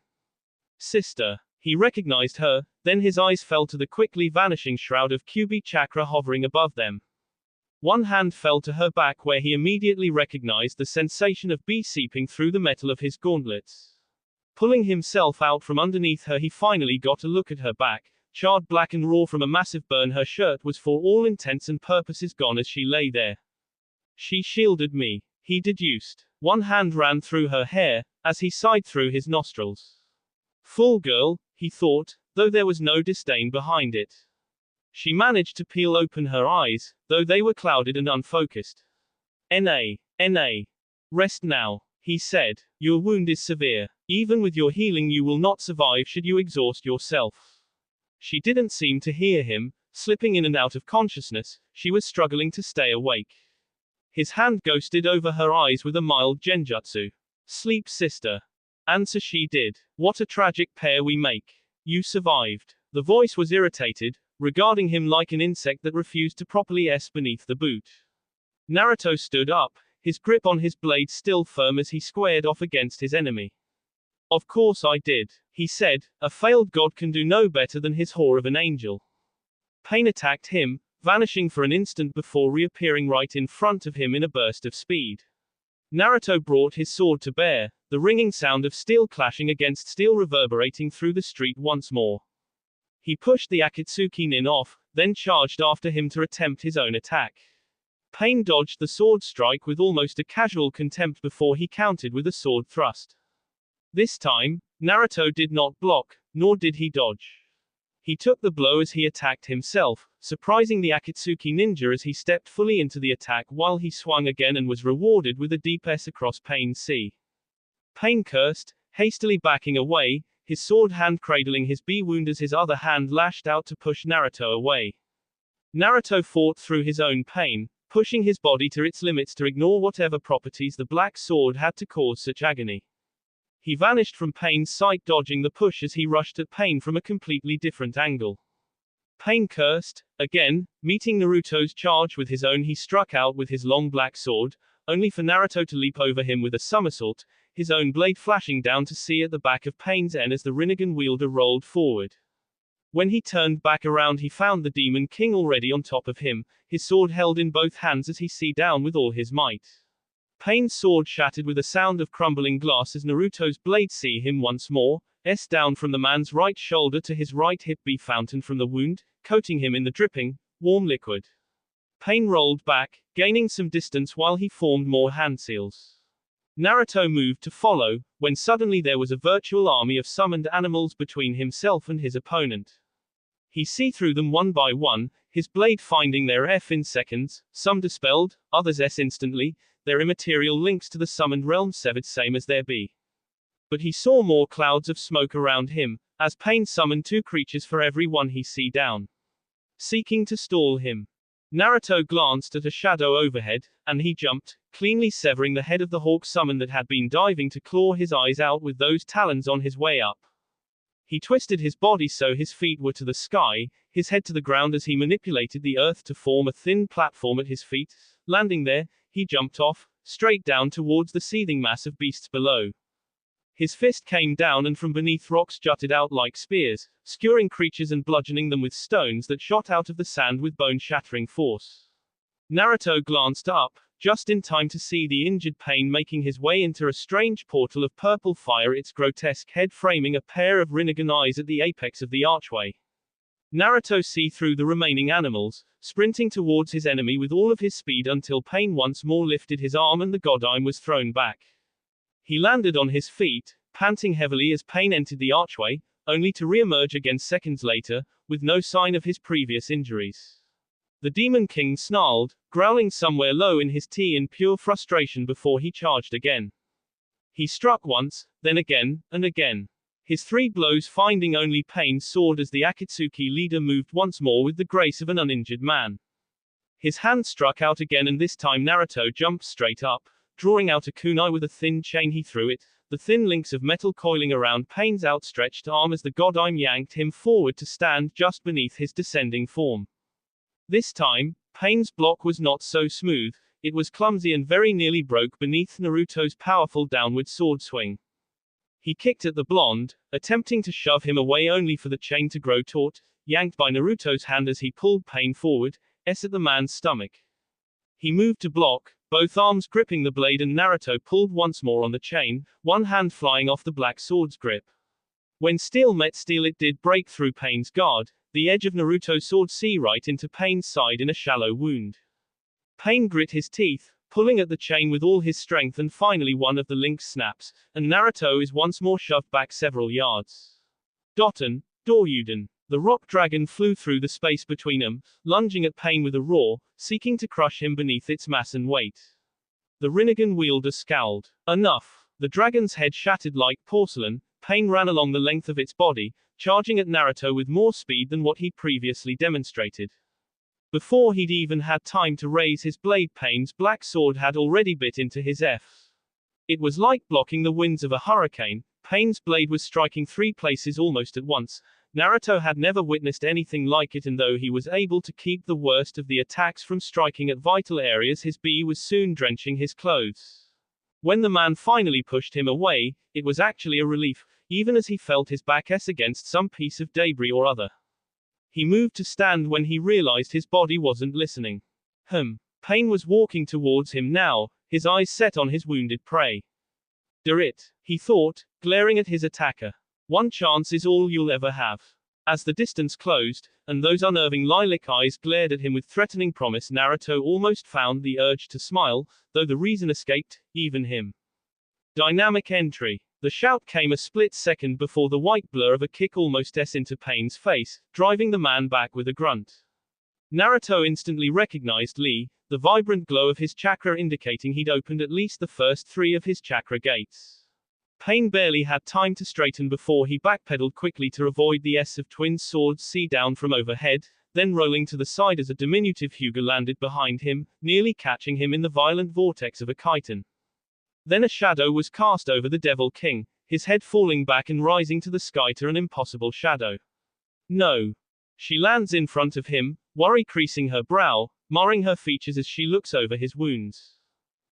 Sister. He recognized her, then his eyes fell to the quickly vanishing shroud of Kyuubi chakra hovering above them. One hand fell to her back where he immediately recognized the sensation of B seeping through the metal of his gauntlets. Pulling himself out from underneath her, he finally got a look at her back, charred black and raw from a massive burn. Her shirt was for all intents and purposes gone as she lay there. She shielded me, he deduced. One hand ran through her hair, as he sighed through his nostrils. Full girl, he thought, though there was no disdain behind it. She managed to peel open her eyes, though they were clouded and unfocused. N.A. Rest now, he said. Your wound is severe. Even with your healing you will not survive should you exhaust yourself. She didn't seem to hear him, slipping in and out of consciousness, she was struggling to stay awake. His hand ghosted over her eyes with a mild genjutsu. Sleep, sister. Answer she did. What a tragic pair we make. You survived. The voice was irritated, regarding him like an insect that refused to properly beneath the boot. Naruto stood up, his grip on his blade still firm as he squared off against his enemy. Of course I did, he said. A failed god can do no better than his whore of an angel. Pain attacked him, vanishing for an instant before reappearing right in front of him in a burst of speed. Naruto brought his sword to bear, the ringing sound of steel clashing against steel reverberating through the street once more. He pushed the Akatsuki nin off, then charged after him to attempt his own attack. Pain dodged the sword strike with almost a casual contempt before he countered with a sword thrust. This time, Naruto did not block, nor did he dodge. He took the blow as he attacked himself, surprising the Akatsuki ninja as he stepped fully into the attack while he swung again and was rewarded with a deep S across Pain's C. Pain cursed, hastily backing away, his sword hand cradling his B wound as his other hand lashed out to push Naruto away. Naruto fought through his own pain, pushing his body to its limits to ignore whatever properties the black sword had to cause such agony. He vanished from Pain's sight, dodging the push as he rushed at Pain from a completely different angle. Pain cursed, again, meeting Naruto's charge with his own. He struck out with his long black sword, only for Naruto to leap over him with a somersault, his own blade flashing down to see at the back of Pain's N as the Rinnegan wielder rolled forward. When he turned back around, he found the Demon King already on top of him, his sword held in both hands as he see down with all his might. Pain's sword shattered with a sound of crumbling glass as Naruto's blade see him once more, S down from the man's right shoulder to his right hip, B fountain from the wound, coating him in the dripping, warm liquid. Pain rolled back, gaining some distance while he formed more hand seals. Naruto moved to follow, when suddenly there was a virtual army of summoned animals between himself and his opponent. He see through them one by one, his blade finding their F in seconds, some dispelled, others S instantly, their immaterial links to the summoned realm severed same as their B. But he saw more clouds of smoke around him, as Pain summoned 2 creatures for every one he see down, seeking to stall him. Naruto glanced at a shadow overhead, and he jumped, cleanly severing the head of the hawk summon that had been diving to claw his eyes out with those talons on his way up. He twisted his body so his feet were to the sky, his head to the ground as he manipulated the earth to form a thin platform at his feet. Landing there, he jumped off, straight down towards the seething mass of beasts below. His fist came down and from beneath rocks jutted out like spears, skewering creatures and bludgeoning them with stones that shot out of the sand with bone-shattering force. Naruto glanced up, just in time to see the injured Pain making his way into a strange portal of purple fire, its grotesque head framing a pair of Rinnegan eyes at the apex of the archway. Naruto see through the remaining animals, sprinting towards his enemy with all of his speed until Pain once more lifted his arm and the godime was thrown back. He landed on his feet, panting heavily as Pain entered the archway, only to re-emerge again seconds later, with no sign of his previous injuries. The Demon King snarled, growling somewhere low in his tea in pure frustration before he charged again. He struck once, then again, and again. His 3 blows finding only Pain's sword as the Akatsuki leader moved once more with the grace of an uninjured man. His hand struck out again and this time Naruto jumped straight up, drawing out a kunai with a thin chain he threw it, the thin links of metal coiling around Pain's outstretched arm as the godime yanked him forward to stand just beneath his descending form. This time, Pain's block was not so smooth, it was clumsy and very nearly broke beneath Naruto's powerful downward sword swing. He kicked at the blonde, attempting to shove him away only for the chain to grow taut, yanked by Naruto's hand as he pulled Pain forward, S at the man's stomach. He moved to block, both arms gripping the blade and Naruto pulled once more on the chain, one hand flying off the black sword's grip. When steel met steel it did break through Pain's guard, the edge of Naruto's sword see right into Pain's side in a shallow wound. Pain grit his teeth, pulling at the chain with all his strength and finally one of the links snaps, and Naruto is once more shoved back several yards. Doten, Doryuden. The rock dragon flew through the space between them, lunging at Pain with a roar, seeking to crush him beneath its mass and weight. The Rinnegan wielder scowled. Enough. The dragon's head shattered like porcelain, Pain ran along the length of its body, charging at Naruto with more speed than what he previously demonstrated. Before he'd even had time to raise his blade, Pain's black sword had already bit into his F. It was like blocking the winds of a hurricane. Pain's blade was striking 3 places almost at once. Naruto had never witnessed anything like it, and though he was able to keep the worst of the attacks from striking at vital areas, his B was soon drenching his clothes. When the man finally pushed him away, it was actually a relief, even as he felt his back S against some piece of debris or other. He moved to stand when he realized his body wasn't listening. Pain was walking towards him now, his eyes set on his wounded prey. "Do it," he thought, glaring at his attacker. "One chance is all you'll ever have." As the distance closed, and those unnerving lilac eyes glared at him with threatening promise, Naruto almost found the urge to smile, though the reason escaped, even him. Dynamic entry. The shout came a split second before the white blur of a kick almost into Pain's face, driving the man back with a grunt. Naruto instantly recognized Lee, the vibrant glow of his chakra indicating he'd opened at least the first 3 of his chakra gates. Pain barely had time to straighten before he backpedaled quickly to avoid the S of twin swords C down from overhead, then rolling to the side as a diminutive Hyuga landed behind him, nearly catching him in the violent vortex of a chitin. Then a shadow was cast over the Devil King, his head falling back and rising to the sky to an impossible shadow. No. She lands in front of him, worry creasing her brow, marring her features as she looks over his wounds.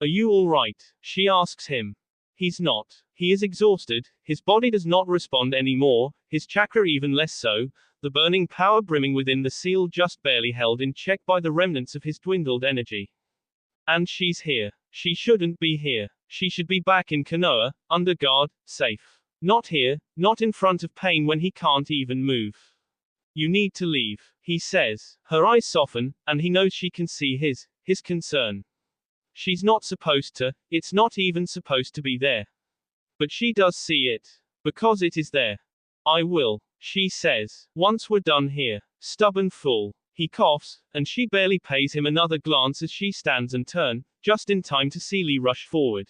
Are you all right? She asks him. He's not. He is exhausted, his body does not respond anymore, his chakra even less so, the burning power brimming within the seal just barely held in check by the remnants of his dwindled energy. And she's here. She shouldn't be here. She should be back in Konoha, under guard, safe. Not here, not in front of Pain when he can't even move. You need to leave, he says. Her eyes soften, and he knows she can see his concern. She's not supposed to, it's not even supposed to be there. But she does see it. Because it is there. I will, she says. Once we're done here. Stubborn fool. He coughs, and she barely pays him another glance as she stands and turns, just in time to see Lee rush forward.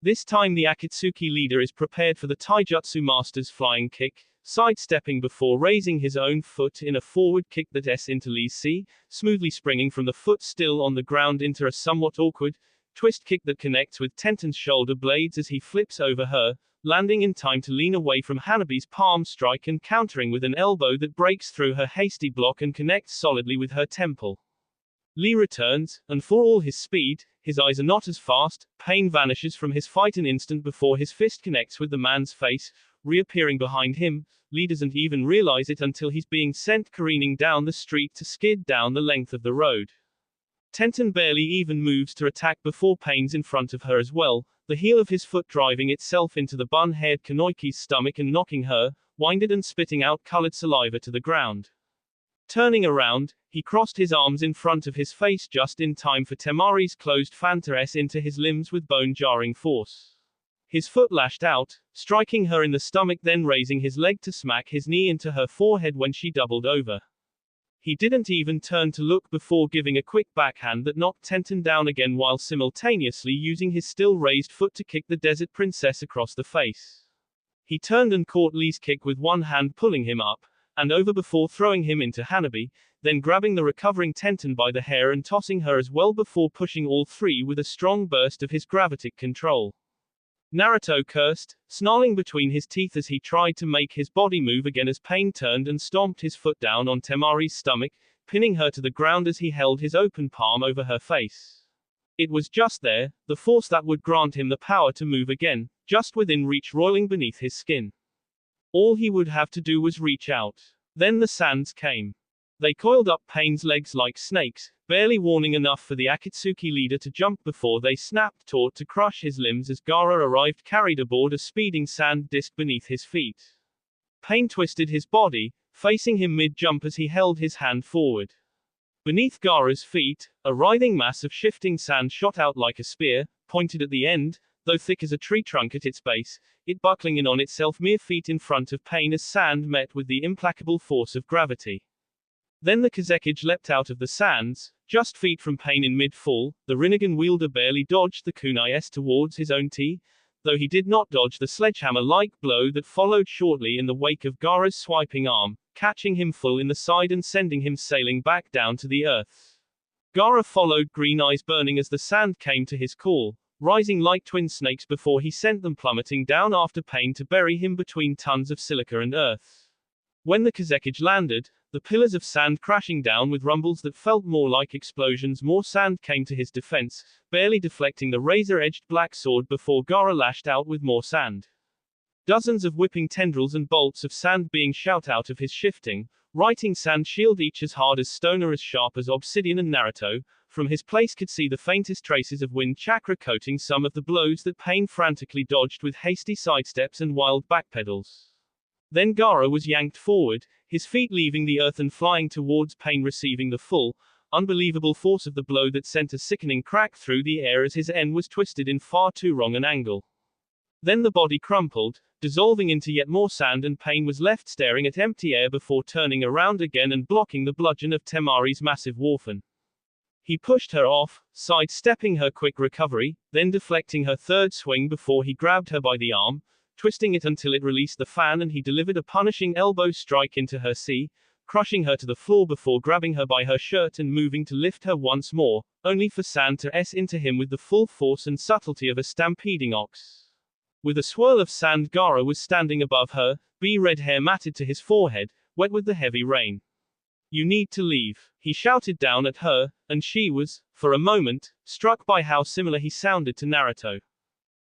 This time the Akatsuki leader is prepared for the Taijutsu master's flying kick, sidestepping before raising his own foot in a forward kick that S into Lee's C, smoothly springing from the foot still on the ground into a somewhat awkward twist kick that connects with Tenten's shoulder blades as he flips over her, landing in time to lean away from Hanabi's palm strike and countering with an elbow that breaks through her hasty block and connects solidly with her temple. Lee returns, and for all his speed, his eyes are not as fast. Pain vanishes from his fight an instant before his fist connects with the man's face, reappearing behind him. Lee doesn't even realize it until he's being sent careening down the street to skid down the length of the road. Tenten barely even moves to attack before Pain's in front of her as well, the heel of his foot driving itself into the bun-haired Kanoiki's stomach and knocking her, winded and spitting out colored saliva to the ground. Turning around, he crossed his arms in front of his face just in time for Temari's closed Fanta S into his limbs with bone-jarring force. His foot lashed out, striking her in the stomach, then raising his leg to smack his knee into her forehead when she doubled over. He didn't even turn to look before giving a quick backhand that knocked Tenten down again while simultaneously using his still raised foot to kick the desert princess across the face. He turned and caught Lee's kick with one hand, pulling him up and over before throwing him into Hanabi, then grabbing the recovering Tenten by the hair and tossing her as well before pushing all 3 with a strong burst of his gravitic control. Naruto cursed, snarling between his teeth as he tried to make his body move again as Pain turned and stomped his foot down on Temari's stomach, pinning her to the ground as he held his open palm over her face. It was just there, the force that would grant him the power to move again, just within reach, roiling beneath his skin. All he would have to do was reach out. Then the sands came. They coiled up Pain's legs like snakes, barely warning enough for the Akatsuki leader to jump before they snapped taut to crush his limbs as Gaara arrived carried aboard a speeding sand disk beneath his feet. Pain twisted his body, facing him mid-jump as he held his hand forward. Beneath Gaara's feet, a writhing mass of shifting sand shot out like a spear, pointed at the end, though thick as a tree trunk at its base, it buckling in on itself mere feet in front of Pain as sand met with the implacable force of gravity. Then the Kazekage leapt out of the sands, just feet from Pain in mid-fall. The Rinnegan wielder barely dodged the kunai S towards his own T, though he did not dodge the sledgehammer-like blow that followed shortly in the wake of Gaara's swiping arm, catching him full in the side and sending him sailing back down to the earth. Gaara followed, green eyes burning as the sand came to his call, rising like twin snakes before he sent them plummeting down after Pain to bury him between tons of silica and earth. When the Kazekage landed, the pillars of sand crashing down with rumbles that felt more like explosions, more sand came to his defense, barely deflecting the razor-edged black sword before Gaara lashed out with more sand. Dozens of whipping tendrils and bolts of sand being shot out of his shifting, righting sand shield, each as hard as stone or as sharp as obsidian, and Naruto, from his place, could see the faintest traces of wind chakra coating some of the blows that Pain frantically dodged with hasty sidesteps and wild backpedals. Then Gaara was yanked forward, his feet leaving the earth and flying towards Pain, receiving the full, unbelievable force of the blow that sent a sickening crack through the air as his N was twisted in far too wrong an angle. Then the body crumpled, dissolving into yet more sand, and Pain was left staring at empty air before turning around again and blocking the bludgeon of Temari's massive weapon. He pushed her off, sidestepping her quick recovery, then deflecting her third swing before he grabbed her by the arm, twisting it until it released the fan, and he delivered a punishing elbow strike into her sea, crushing her to the floor before grabbing her by her shirt and moving to lift her once more, only for sand to s into him with the full force and subtlety of a stampeding ox. With a swirl of sand, Gaara was standing above her, red hair matted to his forehead, wet with the heavy rain. "You need to leave," he shouted down at her, and she was, for a moment, struck by how similar he sounded to Naruto.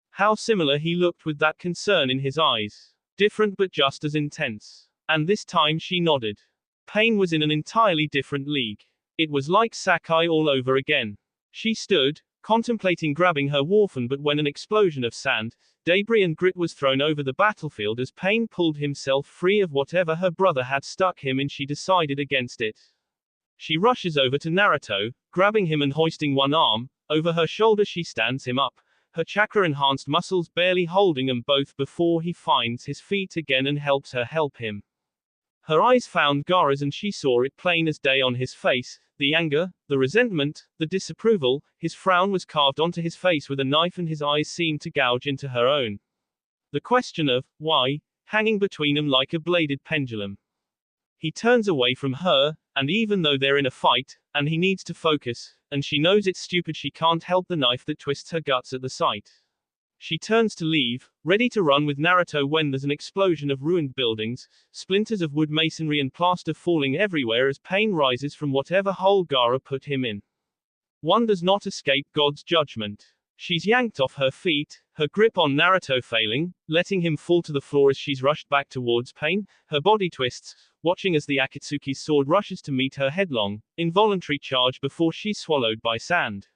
How similar he looked with that concern in his eyes. Different but just as intense. And this time she nodded. Pain was in an entirely different league. It was like Sakai all over again. She stood, contemplating grabbing her weapon, but when an explosion of sand, debris and grit was thrown over the battlefield as Pain pulled himself free of whatever her brother had stuck him in, she decided against it. She rushes over to Naruto, grabbing him and hoisting one arm over her shoulder. She stands him up, her chakra-enhanced muscles barely holding them both before he finds his feet again and helps her help him. Her eyes found Gaara's and she saw it plain as day on his face, the anger, the resentment, the disapproval. His frown was carved onto his face with a knife and his eyes seemed to gouge into her own. The question of why, hanging between them like a bladed pendulum. He turns away from her, and even though they're in a fight, and he needs to focus, and she knows it's stupid, she can't help the knife that twists her guts at the sight. She turns to leave, ready to run with Naruto when there's an explosion of ruined buildings, splinters of wood masonry and plaster falling everywhere as Pain rises from whatever hole Gaara put him in. One does not escape God's judgment. She's yanked off her feet, her grip on Naruto failing, letting him fall to the floor as she's rushed back towards Pain. Her body twists, watching as the Akatsuki's sword rushes to meet her headlong, involuntary charge before she's swallowed by sand.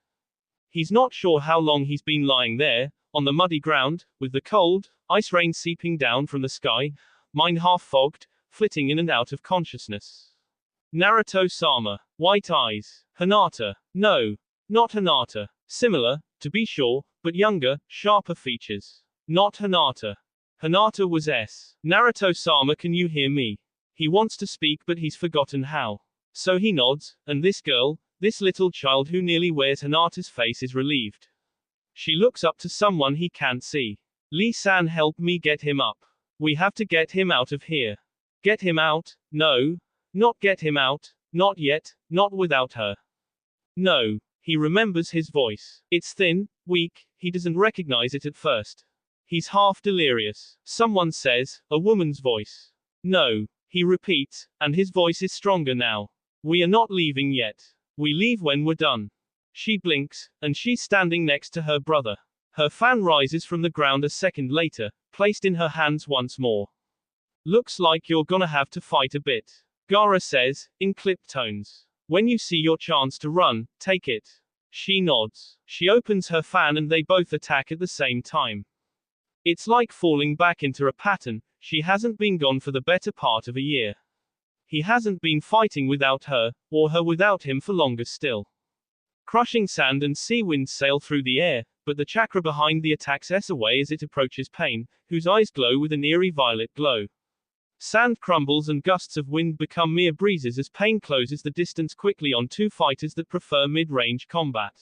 He's not sure how long he's been lying there, on the muddy ground, with the cold, ice rain seeping down from the sky, mind half fogged, flitting in and out of consciousness. Naruto-sama. White eyes. Hinata. No. Not Hinata. Similar, to be sure, but younger, sharper features. Not Hinata. Hinata was S. Naruto-sama, can you hear me? He wants to speak but he's forgotten how. So he nods, and this girl, this little child who nearly wears Hinata's face, is relieved. She looks up to someone he can't see. Lee-san, help me get him up. We have to get him out of here. Get him out? No. Not get him out. Not yet. Not without her. No. He remembers his voice. It's thin, weak, he doesn't recognize it at first. He's half delirious. Someone says, a woman's voice. No. He repeats, and his voice is stronger now. We are not leaving yet. We leave when we're done. She blinks, and she's standing next to her brother. Her fan rises from the ground a second later, placed in her hands once more. Looks like you're gonna have to fight a bit. Gaara says, in clipped tones. When you see your chance to run, take it. She nods. She opens her fan and they both attack at the same time. It's like falling back into a pattern. She hasn't been gone for the better part of a year. He hasn't been fighting without her, or her without him for longer still. Crushing sand and sea winds sail through the air, but the chakra behind the attacks S away as it approaches Pain, whose eyes glow with an eerie violet glow. Sand crumbles and gusts of wind become mere breezes as Pain closes the distance quickly on two fighters that prefer mid-range combat.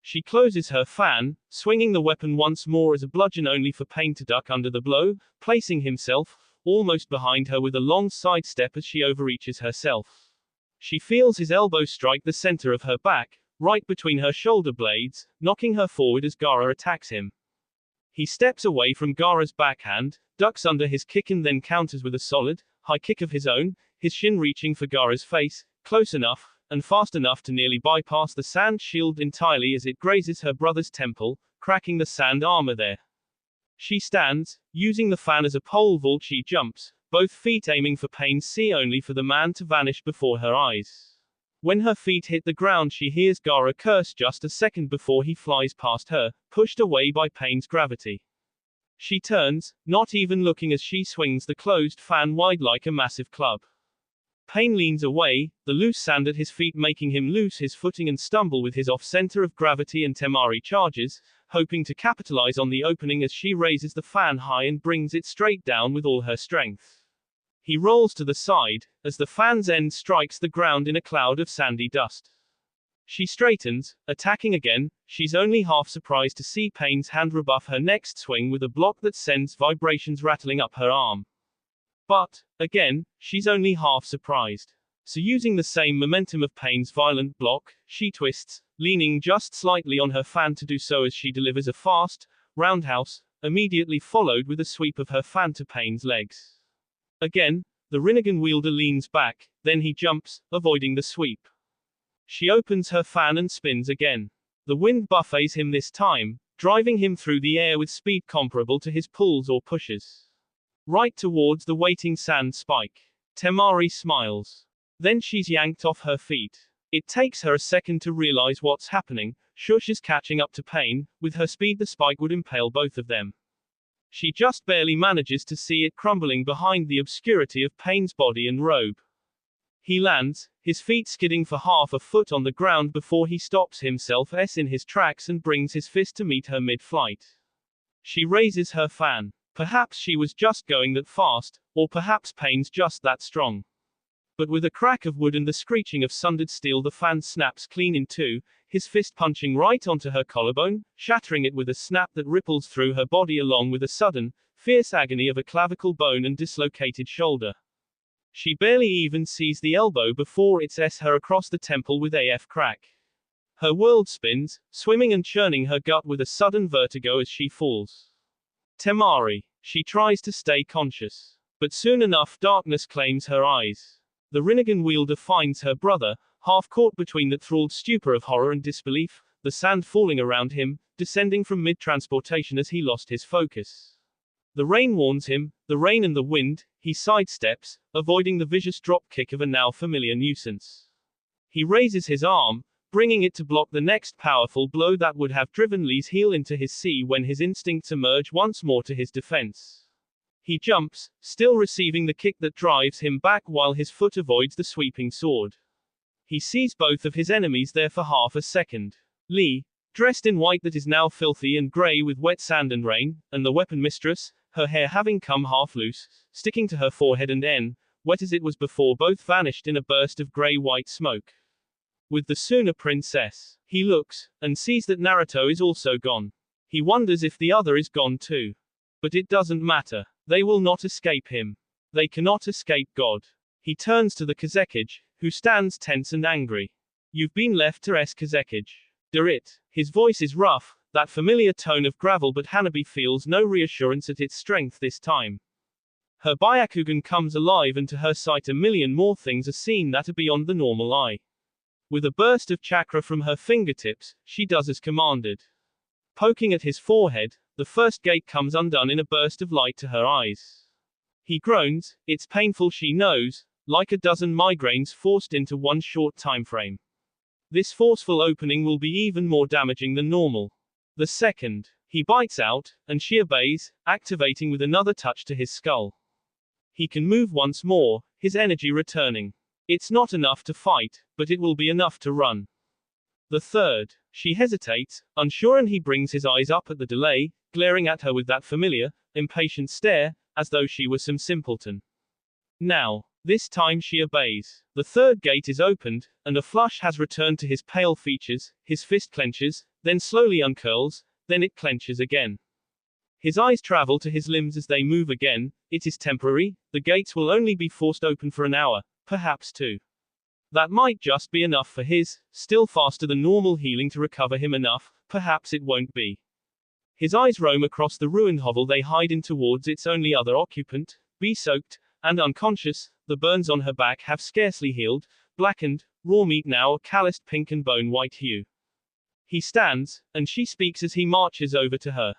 She closes her fan, swinging the weapon once more as a bludgeon, only for Pain to duck under the blow, placing himself almost behind her with a long sidestep as she overreaches herself. She feels his elbow strike the center of her back, right between her shoulder blades, knocking her forward as Gaara attacks him. He steps away from Gaara's backhand, ducks under his kick and then counters with a solid, high kick of his own, his shin reaching for Gaara's face, close enough, and fast enough to nearly bypass the sand shield entirely as it grazes her brother's temple, cracking the sand armor there. She stands, using the fan as a pole vault. She jumps, both feet aiming for Pain's sea, only for the man to vanish before her eyes. When her feet hit the ground, she hears Gaara curse just a second before he flies past her, pushed away by Pain's gravity. She turns, not even looking as she swings the closed fan wide like a massive club. Pain leans away, the loose sand at his feet making him lose his footing and stumble with his off center of gravity, and Temari charges, hoping to capitalize on the opening as she raises the fan high and brings it straight down with all her strength. He rolls to the side, as the fan's end strikes the ground in a cloud of sandy dust. She straightens, attacking again. She's only half surprised to see Pain's hand rebuff her next swing with a block that sends vibrations rattling up her arm. But, again, she's only half surprised. So using the same momentum of Pain's violent block, she twists, leaning just slightly on her fan to do so as she delivers a fast, roundhouse, immediately followed with a sweep of her fan to Pain's legs. Again, the Rinnegan wielder leans back, then he jumps, avoiding the sweep. She opens her fan and spins again. The wind buffets him this time, driving him through the air with speed comparable to his pulls or pushes. Right towards the waiting sand spike. Temari smiles. Then she's yanked off her feet. It takes her a second to realize what's happening. Shush is catching up to Pain. With her speed the spike would impale both of them. She just barely manages to see it crumbling behind the obscurity of Pain's body and robe. He lands, his feet skidding for half a foot on the ground before he stops himself in his tracks and brings his fist to meet her mid-flight. She raises her fan. Perhaps she was just going that fast, or perhaps Pain's just that strong. But with a crack of wood and the screeching of sundered steel the fan snaps clean in two, his fist punching right onto her collarbone, shattering it with a snap that ripples through her body along with a sudden, fierce agony of a clavicle bone and dislocated shoulder. She barely even sees the elbow before it's her across the temple with AF crack. Her world spins, swimming and churning her gut with a sudden vertigo as she falls. Temari. She tries to stay conscious. But soon enough darkness claims her eyes. The Rinnegan wielder finds her brother, half caught between the thralled stupor of horror and disbelief, the sand falling around him, descending from mid-transportation as he lost his focus. The rain warns him, the rain and the wind. He sidesteps, avoiding the vicious drop kick of a now familiar nuisance. He raises his arm, bringing it to block the next powerful blow that would have driven Lee's heel into his sea when his instincts emerge once more to his defense. He jumps, still receiving the kick that drives him back while his foot avoids the sweeping sword. He sees both of his enemies there for half a second. Lee, dressed in white that is now filthy and grey with wet sand and rain, and the weapon mistress, her hair having come half loose, sticking to her forehead and wet as it was before, both vanished in a burst of grey-white smoke. With the Suna princess, he looks, and sees that Naruto is also gone. He wonders if the other is gone too. But it doesn't matter. They will not escape him. They cannot escape God. He turns to the Kazekage, who stands tense and angry. You've been left to Kazekage. It. His voice is rough, that familiar tone of gravel, but Hanabi feels no reassurance at its strength this time. Her Byakugan comes alive and to her sight a million more things are seen that are beyond the normal eye. With a burst of chakra from her fingertips, she does as commanded. Poking at his forehead, the first gate comes undone in a burst of light to her eyes. He groans, it's painful she knows, like a dozen migraines forced into one short time frame. This forceful opening will be even more damaging than normal. The second, he bites out, and she obeys, activating with another touch to his skull. He can move once more, his energy returning. It's not enough to fight, but it will be enough to run. The third, she hesitates, unsure, and he brings his eyes up at the delay, glaring at her with that familiar, impatient stare, as though she were some simpleton. Now, this time she obeys. The third gate is opened, and a flush has returned to his pale features, his fist clenches, then slowly uncurls, then it clenches again. His eyes travel to his limbs as they move again. It is temporary, the gates will only be forced open for an hour, perhaps two. That might just be enough for his, still faster than normal healing to recover him enough, perhaps it won't be. His eyes roam across the ruined hovel they hide in towards its only other occupant, be-soaked, and unconscious. The burns on her back have scarcely healed, blackened, raw meat now a calloused pink and bone-white hue. He stands, and she speaks as he marches over to her.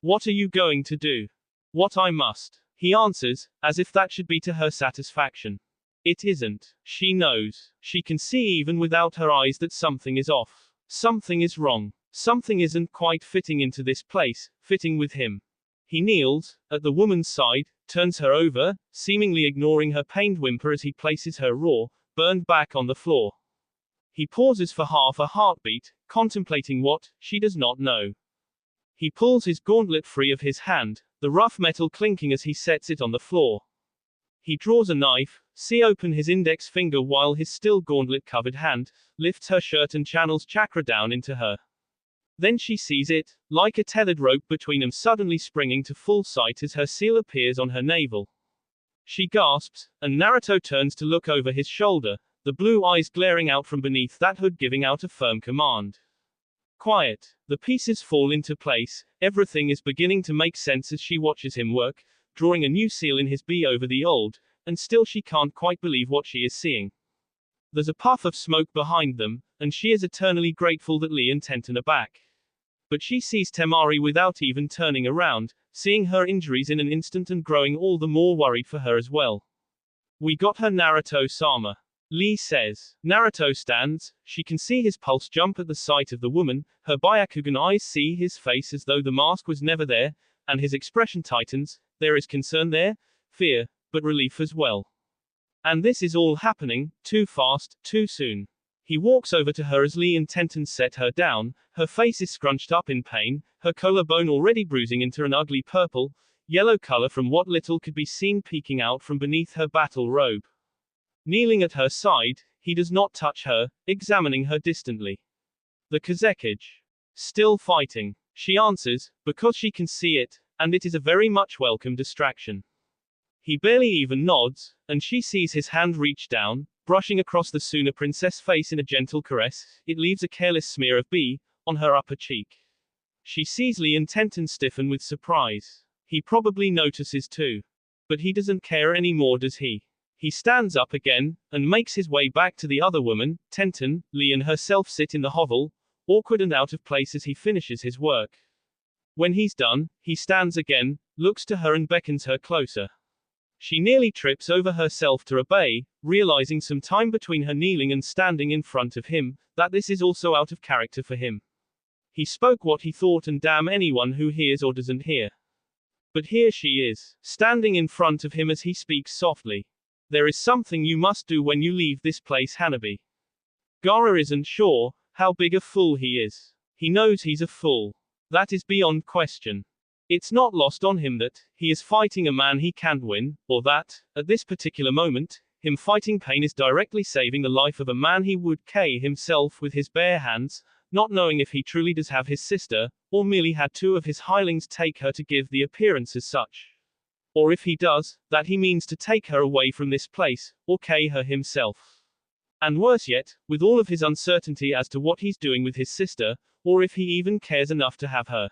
What are you going to do? What I must. He answers, as if that should be to her satisfaction. It isn't. She knows. She can see even without her eyes that something is off. Something is wrong. Something isn't quite fitting into this place, fitting with him. He kneels, at the woman's side, turns her over, seemingly ignoring her pained whimper as he places her raw, burned back on the floor. He pauses for half a heartbeat, contemplating what, she does not know. He pulls his gauntlet free of his hand, the rough metal clinking as he sets it on the floor. He draws a knife, see open his index finger while his still gauntlet-covered hand lifts her shirt and channels chakra down into her. Then she sees it, like a tethered rope between them suddenly springing to full sight as her seal appears on her navel. She gasps, and Naruto turns to look over his shoulder, the blue eyes glaring out from beneath that hood giving out a firm command. Quiet. The pieces fall into place, everything is beginning to make sense as she watches him work, drawing a new seal in his bee over the old, and still she can't quite believe what she is seeing. There's a puff of smoke behind them, and she is eternally grateful that Lee and Tenten are back. But she sees Temari without even turning around, seeing her injuries in an instant and growing all the more worried for her as well. We got her, Naruto-sama. Lee says. Naruto stands, she can see his pulse jump at the sight of the woman, her Byakugan eyes see his face as though the mask was never there, and his expression tightens, there is concern there, fear, but relief as well. And this is all happening, too fast, too soon. He walks over to her as Lee and Tenten set her down, her face is scrunched up in pain, her collarbone already bruising into an ugly purple, yellow color from what little could be seen peeking out from beneath her battle robe. Kneeling at her side, he does not touch her, examining her distantly. The Kazekage. Still fighting. She answers, because she can see it, and it is a very much welcome distraction. He barely even nods, and she sees his hand reach down, brushing across the Suna princess face in a gentle caress, it leaves a careless smear of bee on her upper cheek. She sees Lee and Tenten stiffen with surprise. He probably notices too. But he doesn't care anymore, does he? He stands up again, and makes his way back to the other woman, Tenten. Lee and herself sit in the hovel, awkward and out of place as he finishes his work. When he's done, he stands again, looks to her and beckons her closer. She nearly trips over herself to obey, realizing some time between her kneeling and standing in front of him, that this is also out of character for him. He spoke what he thought and damn anyone who hears or doesn't hear. But here she is, standing in front of him as he speaks softly. There is something you must do when you leave this place, Hanabi. Gaara isn't sure how big a fool he is. He knows he's a fool. That is beyond question. It's not lost on him that he is fighting a man he can't win, or that, at this particular moment, him fighting pain is directly saving the life of a man he would kill himself with his bare hands, not knowing if he truly does have his sister, or merely had two of his hirelings take her to give the appearance as such. Or if he does, that he means to take her away from this place, or kill her himself. And worse yet, with all of his uncertainty as to what he's doing with his sister, or if he even cares enough to have her.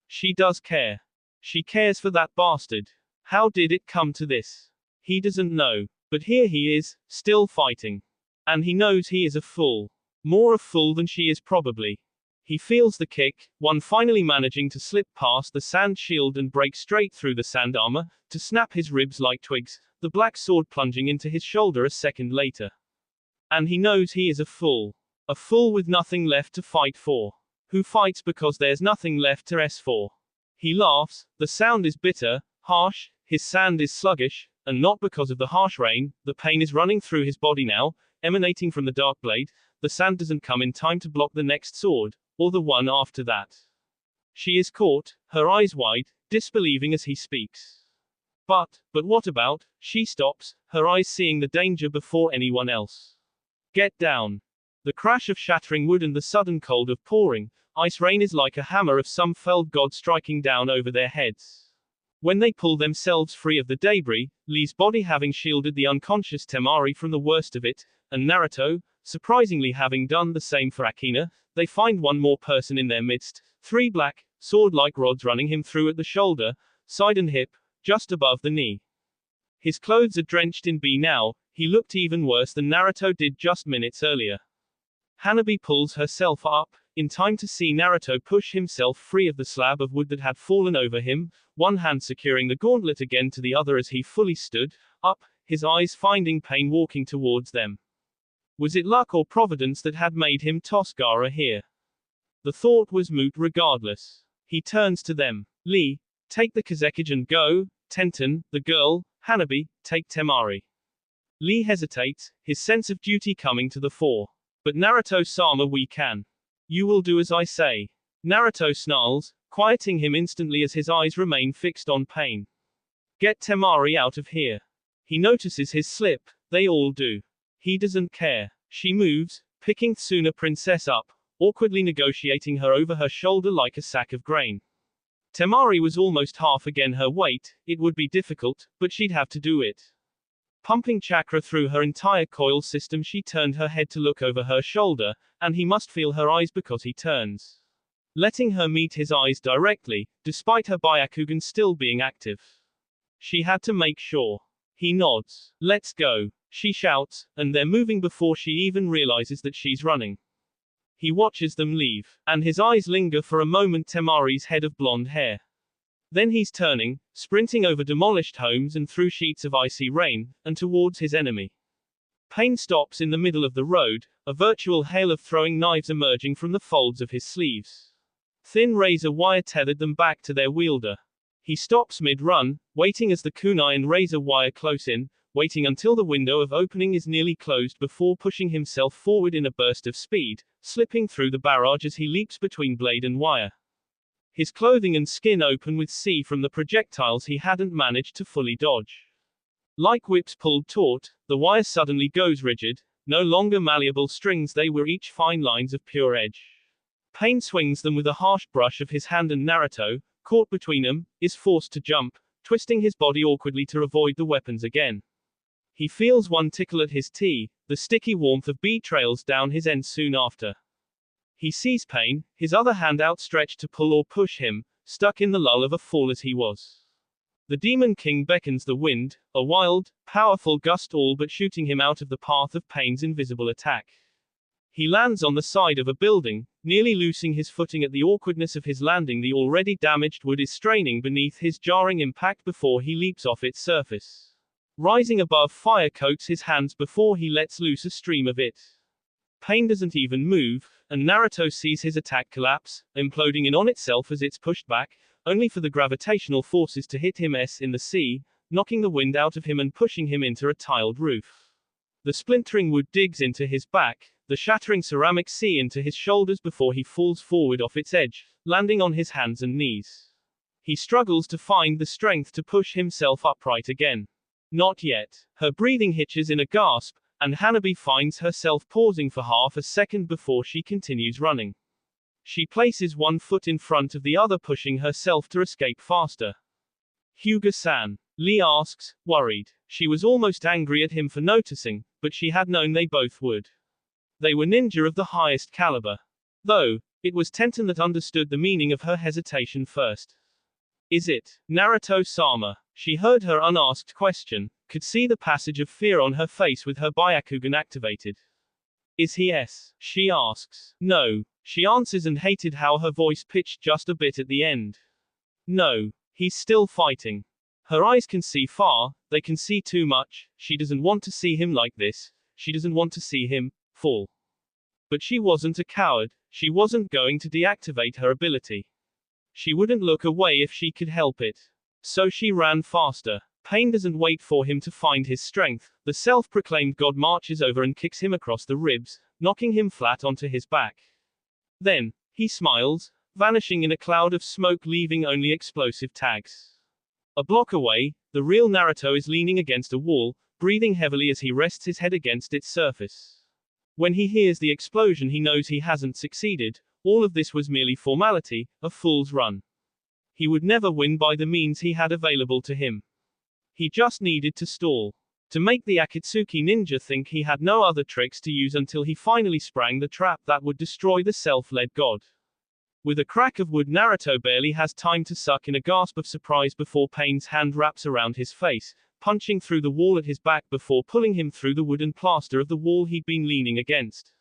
She does care. She cares for that bastard. How did it come to this? He doesn't know. But here he is, still fighting. And he knows he is a fool. More a fool than she is probably. He feels the kick, one finally managing to slip past the sand shield and break straight through the sand armor, to snap his ribs like twigs, the black sword plunging into his shoulder a second later. And he knows he is a fool. A fool with nothing left to fight for. Who fights because there's nothing left to s for. He laughs, the sound is bitter, harsh, his sand is sluggish, and not because of the harsh rain, the pain is running through his body now, emanating from the dark blade, the sand doesn't come in time to block the next sword, or the one after that. She is caught, her eyes wide, disbelieving as he speaks. But what about, she stops, her eyes seeing the danger before anyone else. Get down. The crash of shattering wood and the sudden cold of pouring ice rain is like a hammer of some felled god striking down over their heads. When they pull themselves free of the debris, Lee's body having shielded the unconscious Temari from the worst of it, and Naruto, surprisingly having done the same for Akina, they find one more person in their midst, three black, sword-like rods running him through at the shoulder, side and hip, just above the knee. His clothes are drenched in bee now, he looked even worse than Naruto did just minutes earlier. Hanabi pulls herself up, in time to see Naruto push himself free of the slab of wood that had fallen over him, one hand securing the gauntlet again to the other as he fully stood up, his eyes finding pain walking towards them. Was it luck or providence that had made him toss Gaara here? The thought was moot regardless. He turns to them. Lee, take the Kazekage and go. Tenten, the girl. Hanabi, take Temari. Lee hesitates, his sense of duty coming to the fore. But Naruto-sama, we can. You will do as I say. Naruto snarls, quieting him instantly as his eyes remain fixed on Pain. Get Temari out of here. He notices his slip, they all do. He doesn't care. She moves, picking Tsuna Princess up, awkwardly negotiating her over her shoulder like a sack of grain. Temari was almost half again her weight, it would be difficult, but she'd have to do it. Pumping chakra through her entire coil system, she turned her head to look over her shoulder, and he must feel her eyes because he turns. Letting her meet his eyes directly, despite her Byakugan still being active. She had to make sure. He nods. Let's go, she shouts, and they're moving before she even realizes that she's running. He watches them leave, and his eyes linger for a moment Temari's head of blonde hair. Then he's turning, sprinting over demolished homes and through sheets of icy rain, and towards his enemy. Pain stops in the middle of the road, a virtual hail of throwing knives emerging from the folds of his sleeves. Thin razor wire tethered them back to their wielder. He stops mid-run, waiting as the kunai and razor wire close in, waiting until the window of opening is nearly closed before pushing himself forward in a burst of speed, slipping through the barrage as he leaps between blade and wire. His clothing and skin open with sea from the projectiles he hadn't managed to fully dodge. Like whips pulled taut, the wire suddenly goes rigid, no longer malleable strings, they were each fine lines of pure edge. Pain swings them with a harsh brush of his hand, and Naruto, caught between them, is forced to jump, twisting his body awkwardly to avoid the weapons again. He feels one tickle at his tea, the sticky warmth of B trails down his end soon after. He sees Pain, his other hand outstretched to pull or push him, stuck in the lull of a fall as he was. The Demon King beckons the wind, a wild, powerful gust all but shooting him out of the path of Pain's invisible attack. He lands on the side of a building, nearly losing his footing at the awkwardness of his landing. The already damaged wood is straining beneath his jarring impact before he leaps off its surface. Rising above fire coats his hands before he lets loose a stream of it. Pain doesn't even move, and Naruto sees his attack collapse, imploding in on itself as it's pushed back, only for the gravitational forces to hit him in the sea, knocking the wind out of him and pushing him into a tiled roof. The splintering wood digs into his back, the shattering ceramic sea into his shoulders before he falls forward off its edge, landing on his hands and knees. He struggles to find the strength to push himself upright again. Not yet. Her breathing hitches in a gasp, and Hanabi finds herself pausing for half a second before she continues running. She places one foot in front of the other, pushing herself to escape faster. Hyuga-san, Lee asks, worried. She was almost angry at him for noticing, but she had known they both would. They were ninja of the highest caliber. Though, it was Tenten that understood the meaning of her hesitation first. Is it, Naruto-sama? She heard her unasked question, could see the passage of fear on her face with her Byakugan activated. Is he S? She asks. No. She answers and hated how her voice pitched just a bit at the end. No. He's still fighting. Her eyes can see far, they can see too much, she doesn't want to see him like this, she doesn't want to see him fall. But she wasn't a coward, she wasn't going to deactivate her ability. She wouldn't look away if she could help it. So she ran faster. Pain doesn't wait for him to find his strength, the self-proclaimed god marches over and kicks him across the ribs, knocking him flat onto his back. Then, he smiles, vanishing in a cloud of smoke, leaving only explosive tags. A block away, the real Naruto is leaning against a wall, breathing heavily as he rests his head against its surface. When he hears the explosion he knows he hasn't succeeded, all of this was merely formality, a fool's run. He would never win by the means he had available to him. He just needed to stall. To make the Akatsuki ninja think he had no other tricks to use until he finally sprang the trap that would destroy the self-led god. With a crack of wood, Naruto barely has time to suck in a gasp of surprise before Pain's hand wraps around his face, punching through the wall at his back before pulling him through the wooden plaster of the wall he'd been leaning against.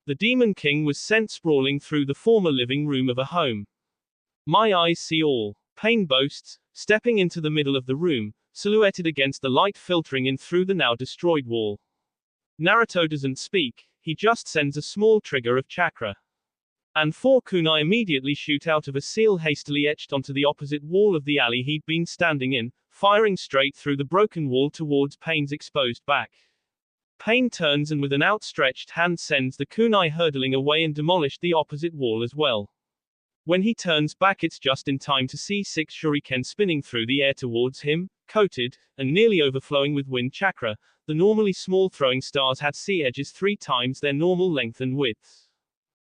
The Demon King was sent sprawling through the former living room of a home. My eyes see all, Pain boasts, stepping into the middle of the room, silhouetted against the light filtering in through the now destroyed wall. Naruto doesn't speak, he just sends a small trigger of chakra. And 4 kunai immediately shoot out of a seal hastily etched onto the opposite wall of the alley he'd been standing in, firing straight through the broken wall towards Pain's exposed back. Pain turns and with an outstretched hand sends the kunai hurtling away and demolished the opposite wall as well. When he turns back, it's just in time to see 6 shuriken spinning through the air towards him, coated, and nearly overflowing with wind chakra. The normally small throwing stars had sea edges 3 times their normal length and width.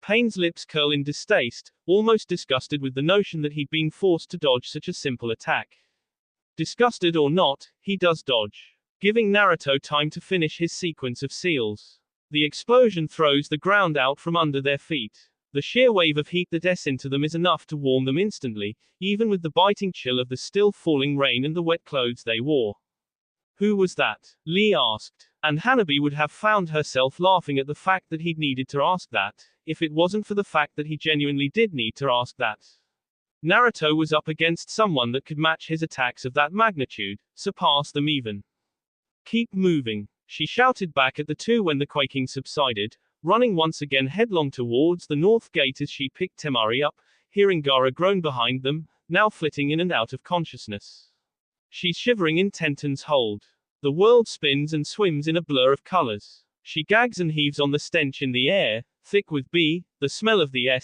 Pain's lips curl in distaste, almost disgusted with the notion that he'd been forced to dodge such a simple attack. Disgusted or not, he does dodge, giving Naruto time to finish his sequence of seals. The explosion throws the ground out from under their feet. The sheer wave of heat that descends into them is enough to warm them instantly, even with the biting chill of the still falling rain and the wet clothes they wore. Who was that? Lee asked. And Hanabi would have found herself laughing at the fact that he'd needed to ask that, if it wasn't for the fact that he genuinely did need to ask that. Naruto was up against someone that could match his attacks of that magnitude, surpass them even. Keep moving, she shouted back at the two when the quaking subsided, running once again headlong towards the north gate as she picked Temari up, hearing Gaara groan behind them, now flitting in and out of consciousness. She's shivering in Tenten's hold. The world spins and swims in a blur of colors. She gags and heaves on the stench in the air, thick with B, the smell of the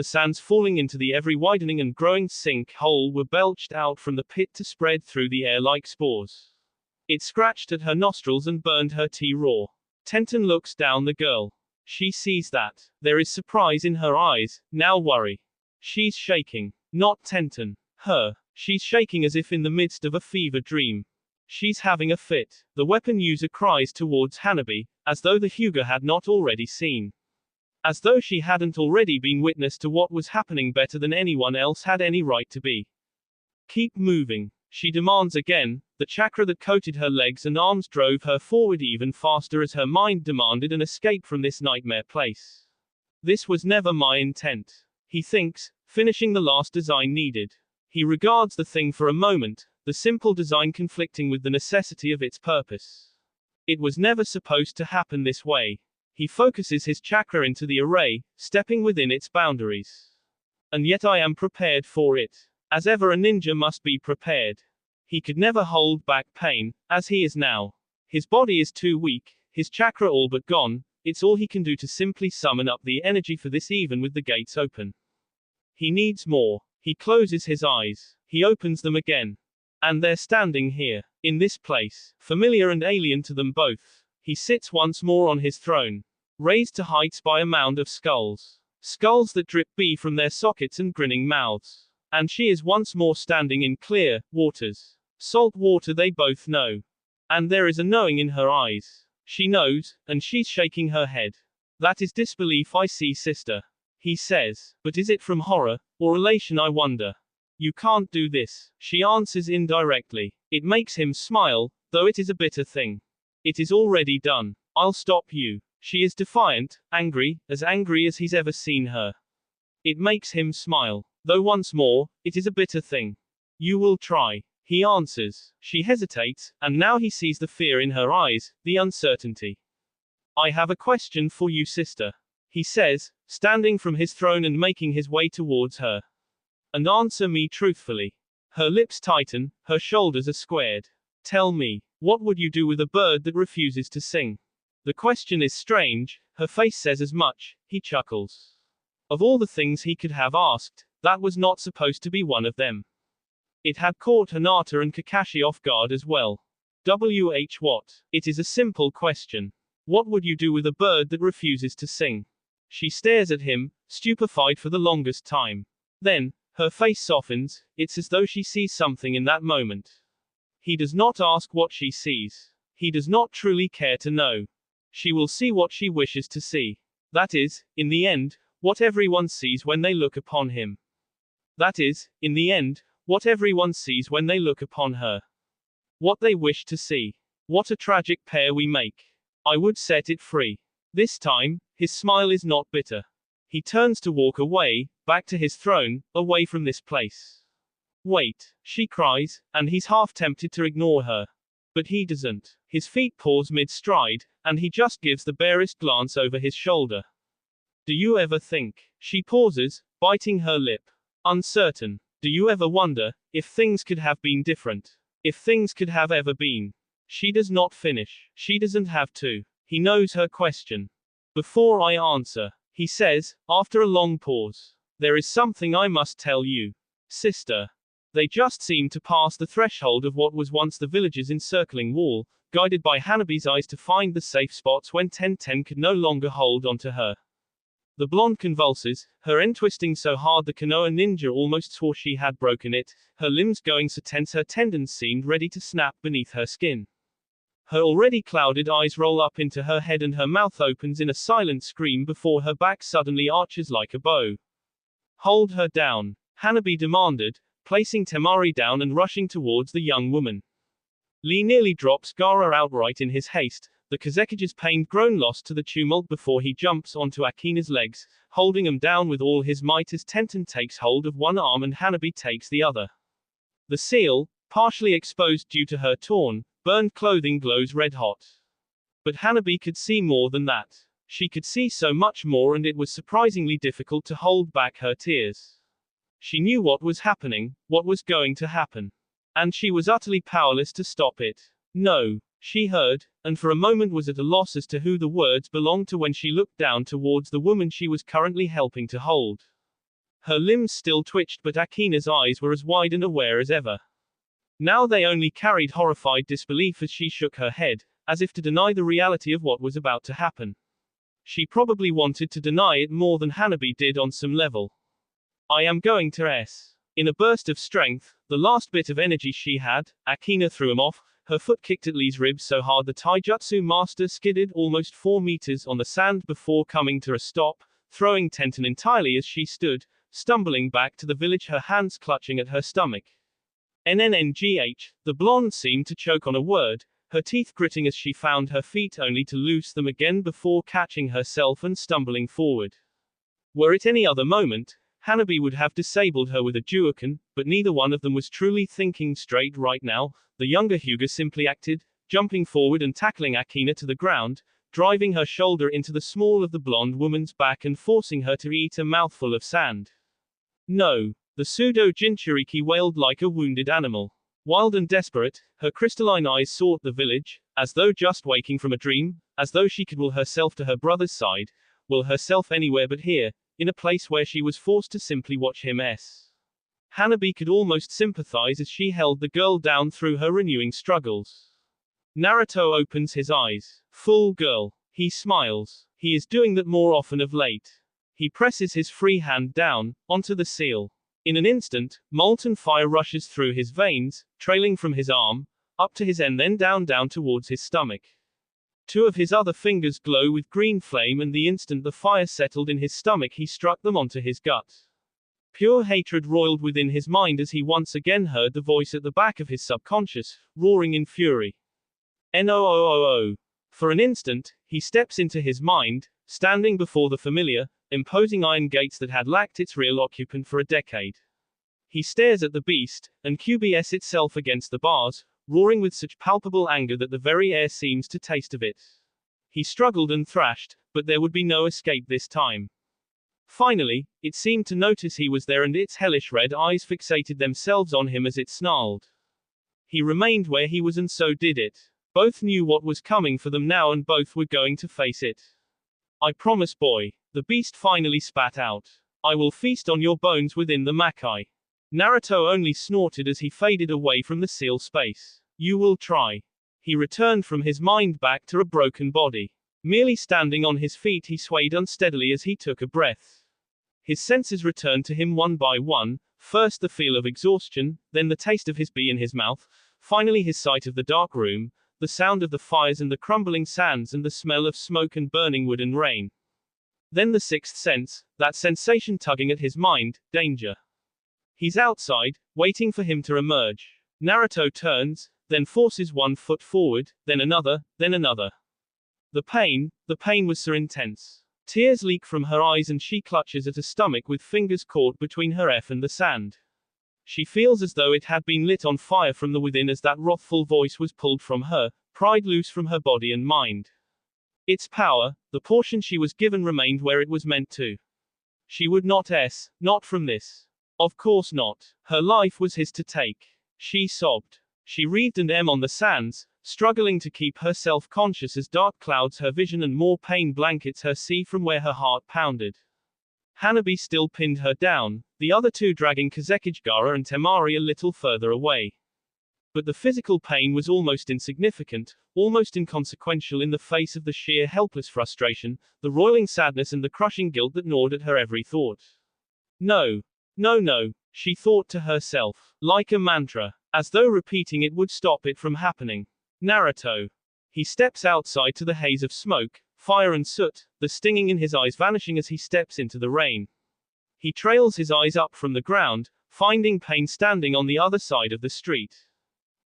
sands falling into the ever widening and growing sink hole were belched out from the pit to spread through the air like spores. It scratched at her nostrils and burned her tea raw. Tenten looks down the girl. She sees that. There is surprise in her eyes, now worry. She's shaking. Not Tenten. Her. She's shaking as if in the midst of a fever dream. She's having a fit. The weapon user cries towards Hanabi, as though the Hyuga had not already seen. As though she hadn't already been witness to what was happening better than anyone else had any right to be. Keep moving, she demands again. The chakra that coated her legs and arms drove her forward even faster as her mind demanded an escape from this nightmare place. This was never my intent, he thinks, finishing the last design needed. He regards the thing for a moment, the simple design conflicting with the necessity of its purpose. It was never supposed to happen this way. He focuses his chakra into the array, stepping within its boundaries. And yet I am prepared for it. As ever, a ninja must be prepared. He could never hold back pain, as he is now. His body is too weak, his chakra all but gone, it's all he can do to simply summon up the energy for this even with the gates open. He needs more. He closes his eyes. He opens them again. And they're standing here, in this place, familiar and alien to them both. He sits once more on his throne, raised to heights by a mound of skulls. Skulls that drip B from their sockets and grinning mouths. And she is once more standing in clear waters. Salt water they both know. And there is a knowing in her eyes. She knows, and she's shaking her head. That is disbelief, I see, sister. He says. But is it from horror, or elation, I wonder? You can't do this, she answers indirectly. It makes him smile, though it is a bitter thing. It is already done. I'll stop you. She is defiant, angry as he's ever seen her. It makes him smile, though once more, it is a bitter thing. You will try, he answers. She hesitates, and now he sees the fear in her eyes, the uncertainty. I have a question for you, sister, he says, standing from his throne and making his way towards her. And answer me truthfully. Her lips tighten, her shoulders are squared. Tell me, what would you do with a bird that refuses to sing? The question is strange, her face says as much, he chuckles. Of all the things he could have asked, that was not supposed to be one of them. It had caught Hinata and Kakashi off guard as well. What? It is a simple question. What would you do with a bird that refuses to sing? She stares at him, stupefied for the longest time. Then, her face softens, it's as though she sees something in that moment. He does not ask what she sees. He does not truly care to know. She will see what she wishes to see. That is, in the end, what everyone sees when they look upon him. That is, in the end, what everyone sees when they look upon her. What they wish to see. What a tragic pair we make. I would set it free. This time, his smile is not bitter. He turns to walk away, back to his throne, away from this place. Wait, she cries, and he's half tempted to ignore her. But he doesn't. His feet pause mid-stride, and he just gives the barest glance over his shoulder. Do you ever think? She pauses, biting her lip. Uncertain. Do you ever wonder, if things could have been different? If things could have ever been? She does not finish. She doesn't have to. He knows her question. Before I answer, he says, after a long pause. There is something I must tell you. Sister. They just seemed to pass the threshold of what was once the village's encircling wall, guided by Hanabi's eyes to find the safe spots when Ten could no longer hold onto her. The blonde convulses, her end twisting so hard the Konoha ninja almost swore she had broken it, her limbs going so tense her tendons seemed ready to snap beneath her skin. Her already clouded eyes roll up into her head and her mouth opens in a silent scream before her back suddenly arches like a bow. Hold her down, Hanabi demanded, placing Temari down and rushing towards the young woman. Lee nearly drops Gaara outright in his haste, the Kazekige's pained groan lost to the tumult before he jumps onto Akina's legs, holding him down with all his might as Tenten takes hold of one arm and Hanabi takes the other. The seal, partially exposed due to her torn, burned clothing glows red hot. But Hanabi could see more than that. She could see so much more and it was surprisingly difficult to hold back her tears. She knew what was happening, what was going to happen. And she was utterly powerless to stop it. No. She heard, and for a moment was at a loss as to who the words belonged to when she looked down towards the woman she was currently helping to hold. Her limbs still twitched but Akina's eyes were as wide and aware as ever. Now they only carried horrified disbelief as she shook her head, as if to deny the reality of what was about to happen. She probably wanted to deny it more than Hanabi did on some level. I am going to S. In a burst of strength, the last bit of energy she had, Akina threw him off. Her foot kicked at Lee's ribs so hard the taijutsu master skidded almost 4 meters on the sand before coming to a stop, throwing Tenten entirely as she stood, stumbling back to the village, her hands clutching at her stomach. NNNGH, the blonde seemed to choke on a word, her teeth gritting as she found her feet only to loose them again before catching herself and stumbling forward. Were it any other moment, Hanabi would have disabled her with a Juoken, but neither one of them was truly thinking straight right now. The younger Hyuga simply acted, jumping forward and tackling Akina to the ground, driving her shoulder into the small of the blonde woman's back and forcing her to eat a mouthful of sand. No. The pseudo-Jinchuriki wailed like a wounded animal. Wild and desperate, her crystalline eyes sought the village, as though just waking from a dream, as though she could will herself to her brother's side, will herself anywhere but here, in a place where she was forced to simply watch him. Hanabi could almost sympathize as she held the girl down through her renewing struggles. Naruto opens his eyes. Full girl. He smiles. He is doing that more often of late. He presses his free hand down, onto the seal. In an instant, molten fire rushes through his veins, trailing from his arm, up to his end then down towards his stomach. 2 of his other fingers glow with green flame and the instant the fire settled in his stomach he struck them onto his gut. Pure hatred roiled within his mind as he once again heard the voice at the back of his subconscious, roaring in fury. NOOOO. For an instant, he steps into his mind, standing before the familiar, imposing iron gates that had lacked its real occupant for a decade. He stares at the beast, and QBS itself against the bars, roaring with such palpable anger that the very air seems to taste of it. He struggled and thrashed, but there would be no escape this time. Finally, it seemed to notice he was there and its hellish red eyes fixated themselves on him as it snarled. He remained where he was and so did it. Both knew what was coming for them now and both were going to face it. I promise, boy. The beast finally spat out. I will feast on your bones within the Makai. Naruto only snorted as he faded away from the seal space. You will try. He returned from his mind back to a broken body. Merely standing on his feet he swayed unsteadily as he took a breath. His senses returned to him one by one, first the feel of exhaustion, then the taste of his bee in his mouth, finally his sight of the dark room, the sound of the fires and the crumbling sands and the smell of smoke and burning wood and rain. Then the 6th sense, that sensation tugging at his mind, danger. He's outside, waiting for him to emerge. Naruto turns, then forces one foot forward, then another, then another. The pain was so intense. Tears leak from her eyes and she clutches at her stomach with fingers caught between her and the sand. She feels as though it had been lit on fire from the within as that wrathful voice was pulled from her, pried loose from her body and mind. Its power, the portion she was given, remained where it was meant to. She would not not from this. Of course not. Her life was his to take. She sobbed. She wreathed and on the sands, struggling to keep herself conscious as dark clouds her vision and more pain blankets her sea from where her heart pounded. Hanabi still pinned her down, the other two dragging Kazekijigara and Temari a little further away. But the physical pain was almost insignificant, almost inconsequential in the face of the sheer helpless frustration, the roiling sadness and the crushing guilt that gnawed at her every thought. No. No, no, she thought to herself, like a mantra, as though repeating it would stop it from happening. Naruto. He steps outside to the haze of smoke, fire and soot, the stinging in his eyes vanishing as he steps into the rain. He trails his eyes up from the ground, finding Pain standing on the other side of the street.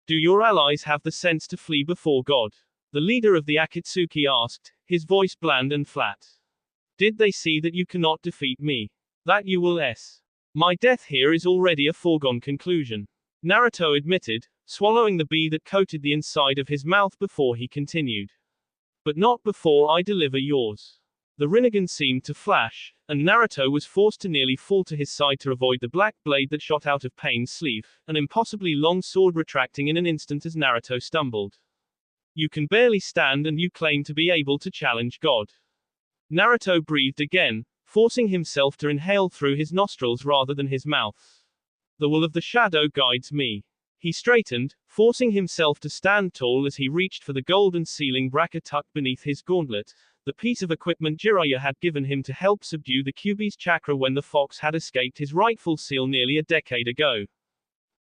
Do your allies have the sense to flee before God? The leader of the Akatsuki asked, his voice bland and flat. Did they see that you cannot defeat me? That you will s. My death here is already a foregone conclusion. Naruto admitted, swallowing the bee that coated the inside of his mouth before he continued. But not before I deliver yours. The Rinnegan seemed to flash, and Naruto was forced to nearly fall to his side to avoid the black blade that shot out of Pain's sleeve, an impossibly long sword retracting in an instant as Naruto stumbled. You can barely stand and you claim to be able to challenge God. Naruto breathed again, forcing himself to inhale through his nostrils rather than his mouth. The will of the shadow guides me. He straightened, forcing himself to stand tall as he reached for the golden sealing bracket tucked beneath his gauntlet, the piece of equipment Jiraiya had given him to help subdue the Kyuubi's chakra when the fox had escaped his rightful seal nearly a decade ago.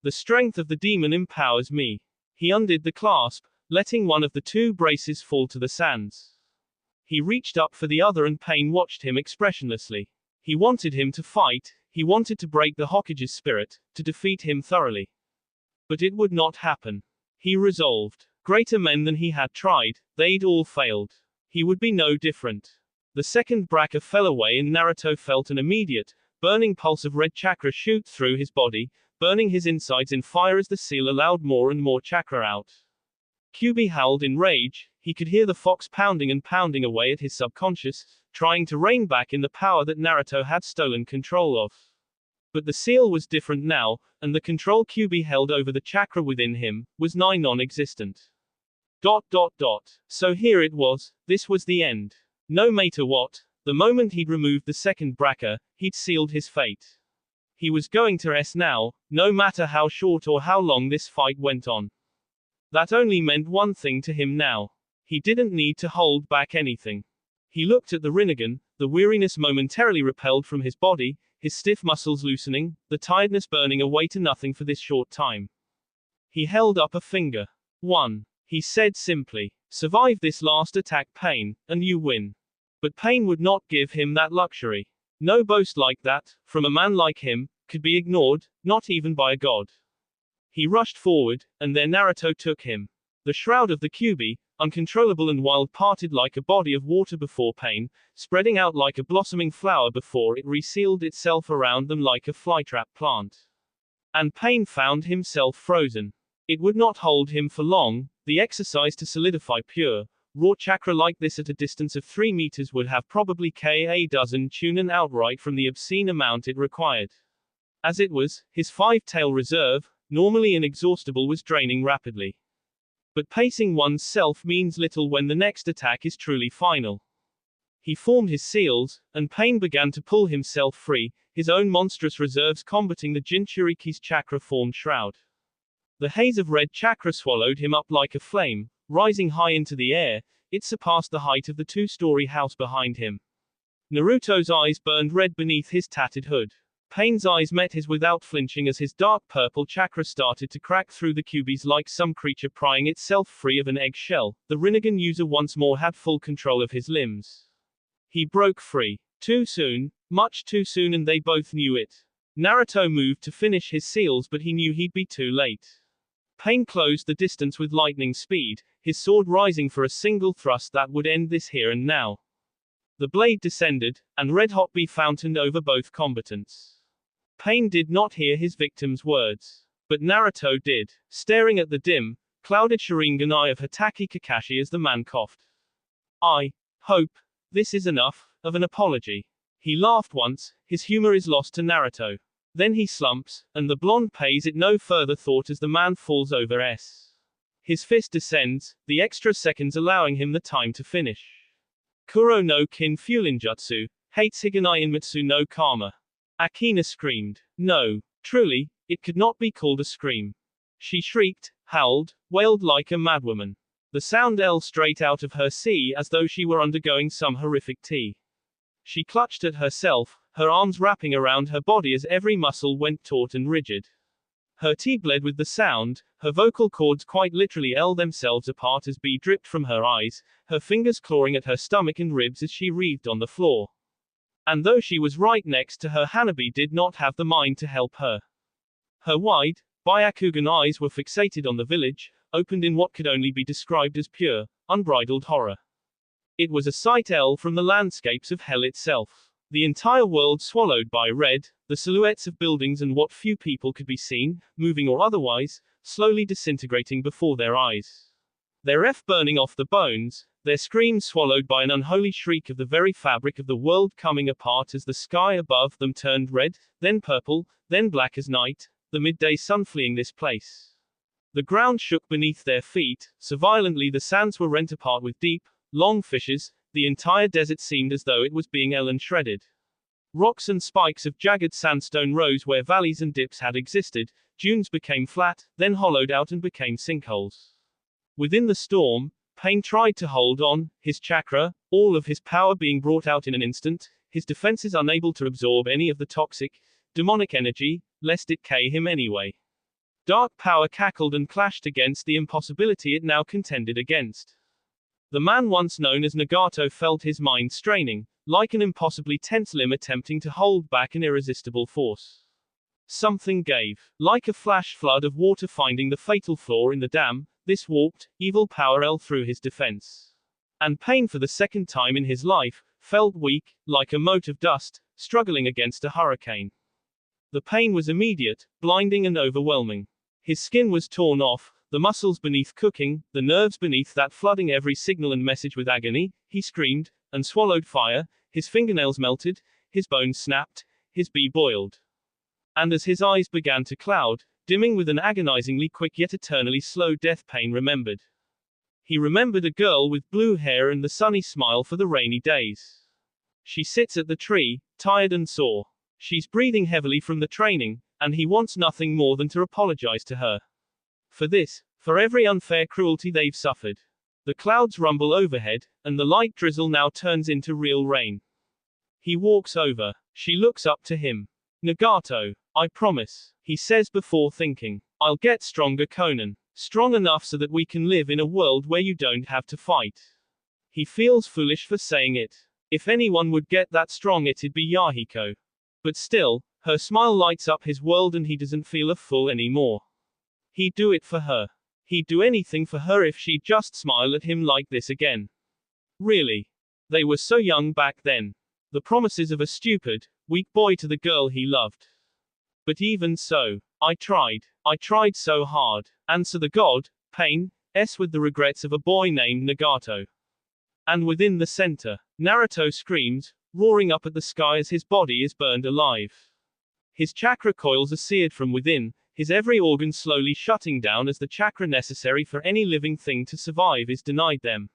The strength of the demon empowers me. He undid the clasp, letting one of the two braces fall to the sands. He reached up for the other and Pain watched him expressionlessly. He wanted him to fight, he wanted to break the Hokage's spirit, to defeat him thoroughly. But it would not happen. He resolved. Greater men than he had tried, they'd all failed. He would be no different. The second braca fell away and Naruto felt an immediate, burning pulse of red chakra shoot through his body, burning his insides in fire as the seal allowed more and more chakra out. Kyuubi howled in rage, he could hear the fox pounding and pounding away at his subconscious, trying to rein back in the power that Naruto had stolen control of. But the seal was different now, and the control Kyuubi held over the chakra within him, was nigh non-existent. So here it was, this was the end. No matter what, the moment he'd removed the second braca, he'd sealed his fate. He was going to S now, no matter how short or how long this fight went on. That only meant one thing to him now. He didn't need to hold back anything. He looked at the Rinnegan, the weariness momentarily repelled from his body, his stiff muscles loosening, the tiredness burning away to nothing for this short time. He held up a finger. 1. He said simply. Survive this last attack, Pain, and you win. But Pain would not give him that luxury. No boast like that, from a man like him, could be ignored, not even by a god. He rushed forward, and there Naruto took him. The shroud of the Kyuubi, uncontrollable and wild, parted like a body of water before Pain, spreading out like a blossoming flower before it resealed itself around them like a flytrap plant. And Pain found himself frozen. It would not hold him for long. The exercise to solidify pure, raw chakra like this at a distance of 3 meters would have probably killed a dozen Chunin outright from the obscene amount it required. As it was, his 5-tail reserve, normally inexhaustible, was draining rapidly. But pacing one's self means little when the next attack is truly final. He formed his seals, and Pain began to pull himself free, his own monstrous reserves combating the Jinchuriki's chakra-formed shroud. The haze of red chakra swallowed him up like a flame, rising high into the air. It surpassed the height of the 2-story house behind him. Naruto's eyes burned red beneath his tattered hood. Pain's eyes met his without flinching as his dark purple chakra started to crack through the Kyuubi's like some creature prying itself free of an egg shell. The Rinnegan user once more had full control of his limbs. He broke free. Too soon, much too soon, and they both knew it. Naruto moved to finish his seals, but he knew he'd be too late. Pain closed the distance with lightning speed, his sword rising for a single thrust that would end this here and now. The blade descended, and red-hot bee fountained over both combatants. Pain did not hear his victim's words. But Naruto did, staring at the dim, clouded Sharingan eye of Hatake Kakashi as the man coughed. I hope this is enough of an apology. He laughed once, his humor is lost to Naruto. Then he slumps, and the blonde pays it no further thought as the man falls over S. His fist descends, the extra seconds allowing him the time to finish. Kuro no Kin Fulinjutsu, hates Higanai Inmitsu no Kama. Akina screamed. No. Truly, it could not be called a scream. She shrieked, howled, wailed like a madwoman. The sound L straight out of her sea as though she were undergoing some horrific tea. She clutched at herself, her arms wrapping around her body as every muscle went taut and rigid. Her tea bled with the sound, her vocal cords quite literally L themselves apart as B dripped from her eyes, her fingers clawing at her stomach and ribs as she writhed on the floor. And though she was right next to her, Hanabi did not have the mind to help her. Her wide, Byakugan eyes were fixated on the village, opened in what could only be described as pure, unbridled horror. It was a sight L from the landscapes of hell itself. The entire world swallowed by red, the silhouettes of buildings and what few people could be seen, moving or otherwise, slowly disintegrating before their eyes. Their F burning off the bones, their screams swallowed by an unholy shriek of the very fabric of the world coming apart as the sky above them turned red, then purple, then black as night, the midday sun fleeing this place. The ground shook beneath their feet, so violently the sands were rent apart with deep, long fissures, the entire desert seemed as though it was being shredded. Rocks and spikes of jagged sandstone rose where valleys and dips had existed, dunes became flat, then hollowed out and became sinkholes. Within the storm, Pain tried to hold on, his chakra, all of his power being brought out in an instant, his defenses unable to absorb any of the toxic, demonic energy, lest it kill him anyway. Dark power cackled and clashed against the impossibility it now contended against. The man once known as Nagato felt his mind straining, like an impossibly tense limb attempting to hold back an irresistible force. Something gave. Like a flash flood of water finding the fatal flaw in the dam, this warped, evil power L through his defense. And Pain for the second time in his life, felt weak, like a mote of dust, struggling against a hurricane. The pain was immediate, blinding and overwhelming. His skin was torn off, the muscles beneath cooking, the nerves beneath that flooding every signal and message with agony, he screamed, and swallowed fire, his fingernails melted, his bones snapped, his bee boiled. And as his eyes began to cloud, dimming with an agonizingly quick yet eternally slow death, Pain remembered. He remembered a girl with blue hair and the sunny smile for the rainy days. She sits at the tree, tired and sore. She's breathing heavily from the training, and he wants nothing more than to apologize to her. For this, for every unfair cruelty they've suffered. The clouds rumble overhead, and the light drizzle now turns into real rain. He walks over. She looks up to him. Nagato, I promise, he says before thinking. I'll get stronger, Conan. Strong enough so that we can live in a world where you don't have to fight. He feels foolish for saying it. If anyone would get that strong, it'd be Yahiko. But still, her smile lights up his world and he doesn't feel a fool anymore. He'd do it for her. He'd do anything for her if she'd just smile at him like this again. Really. They were so young back then. The promises of a stupid, weak boy to the girl he loved. But even so, I tried so hard. Answer the god, Pain, with the regrets of a boy named Nagato. And within the center, Naruto screams, roaring up at the sky as his body is burned alive. His chakra coils are seared from within, his every organ slowly shutting down as the chakra necessary for any living thing to survive is denied them.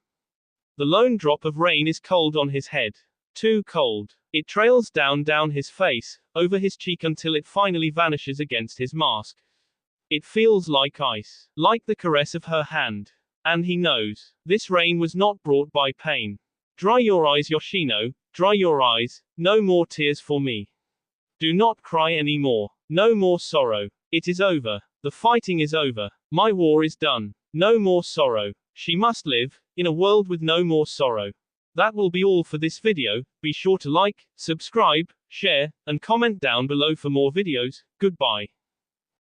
The lone drop of rain is cold on his head. Too cold. It trails down his face, over his cheek until it finally vanishes against his mask. It feels like ice, like the caress of her hand. And he knows, this rain was not brought by pain. Dry your eyes, Yoshino, dry your eyes, no more tears for me. Do not cry anymore. No more sorrow. It is over. The fighting is over. My war is done. No more sorrow. She must live, in a world with no more sorrow. That will be all for this video. Be sure to like, subscribe, share, and comment down below for more videos. Goodbye.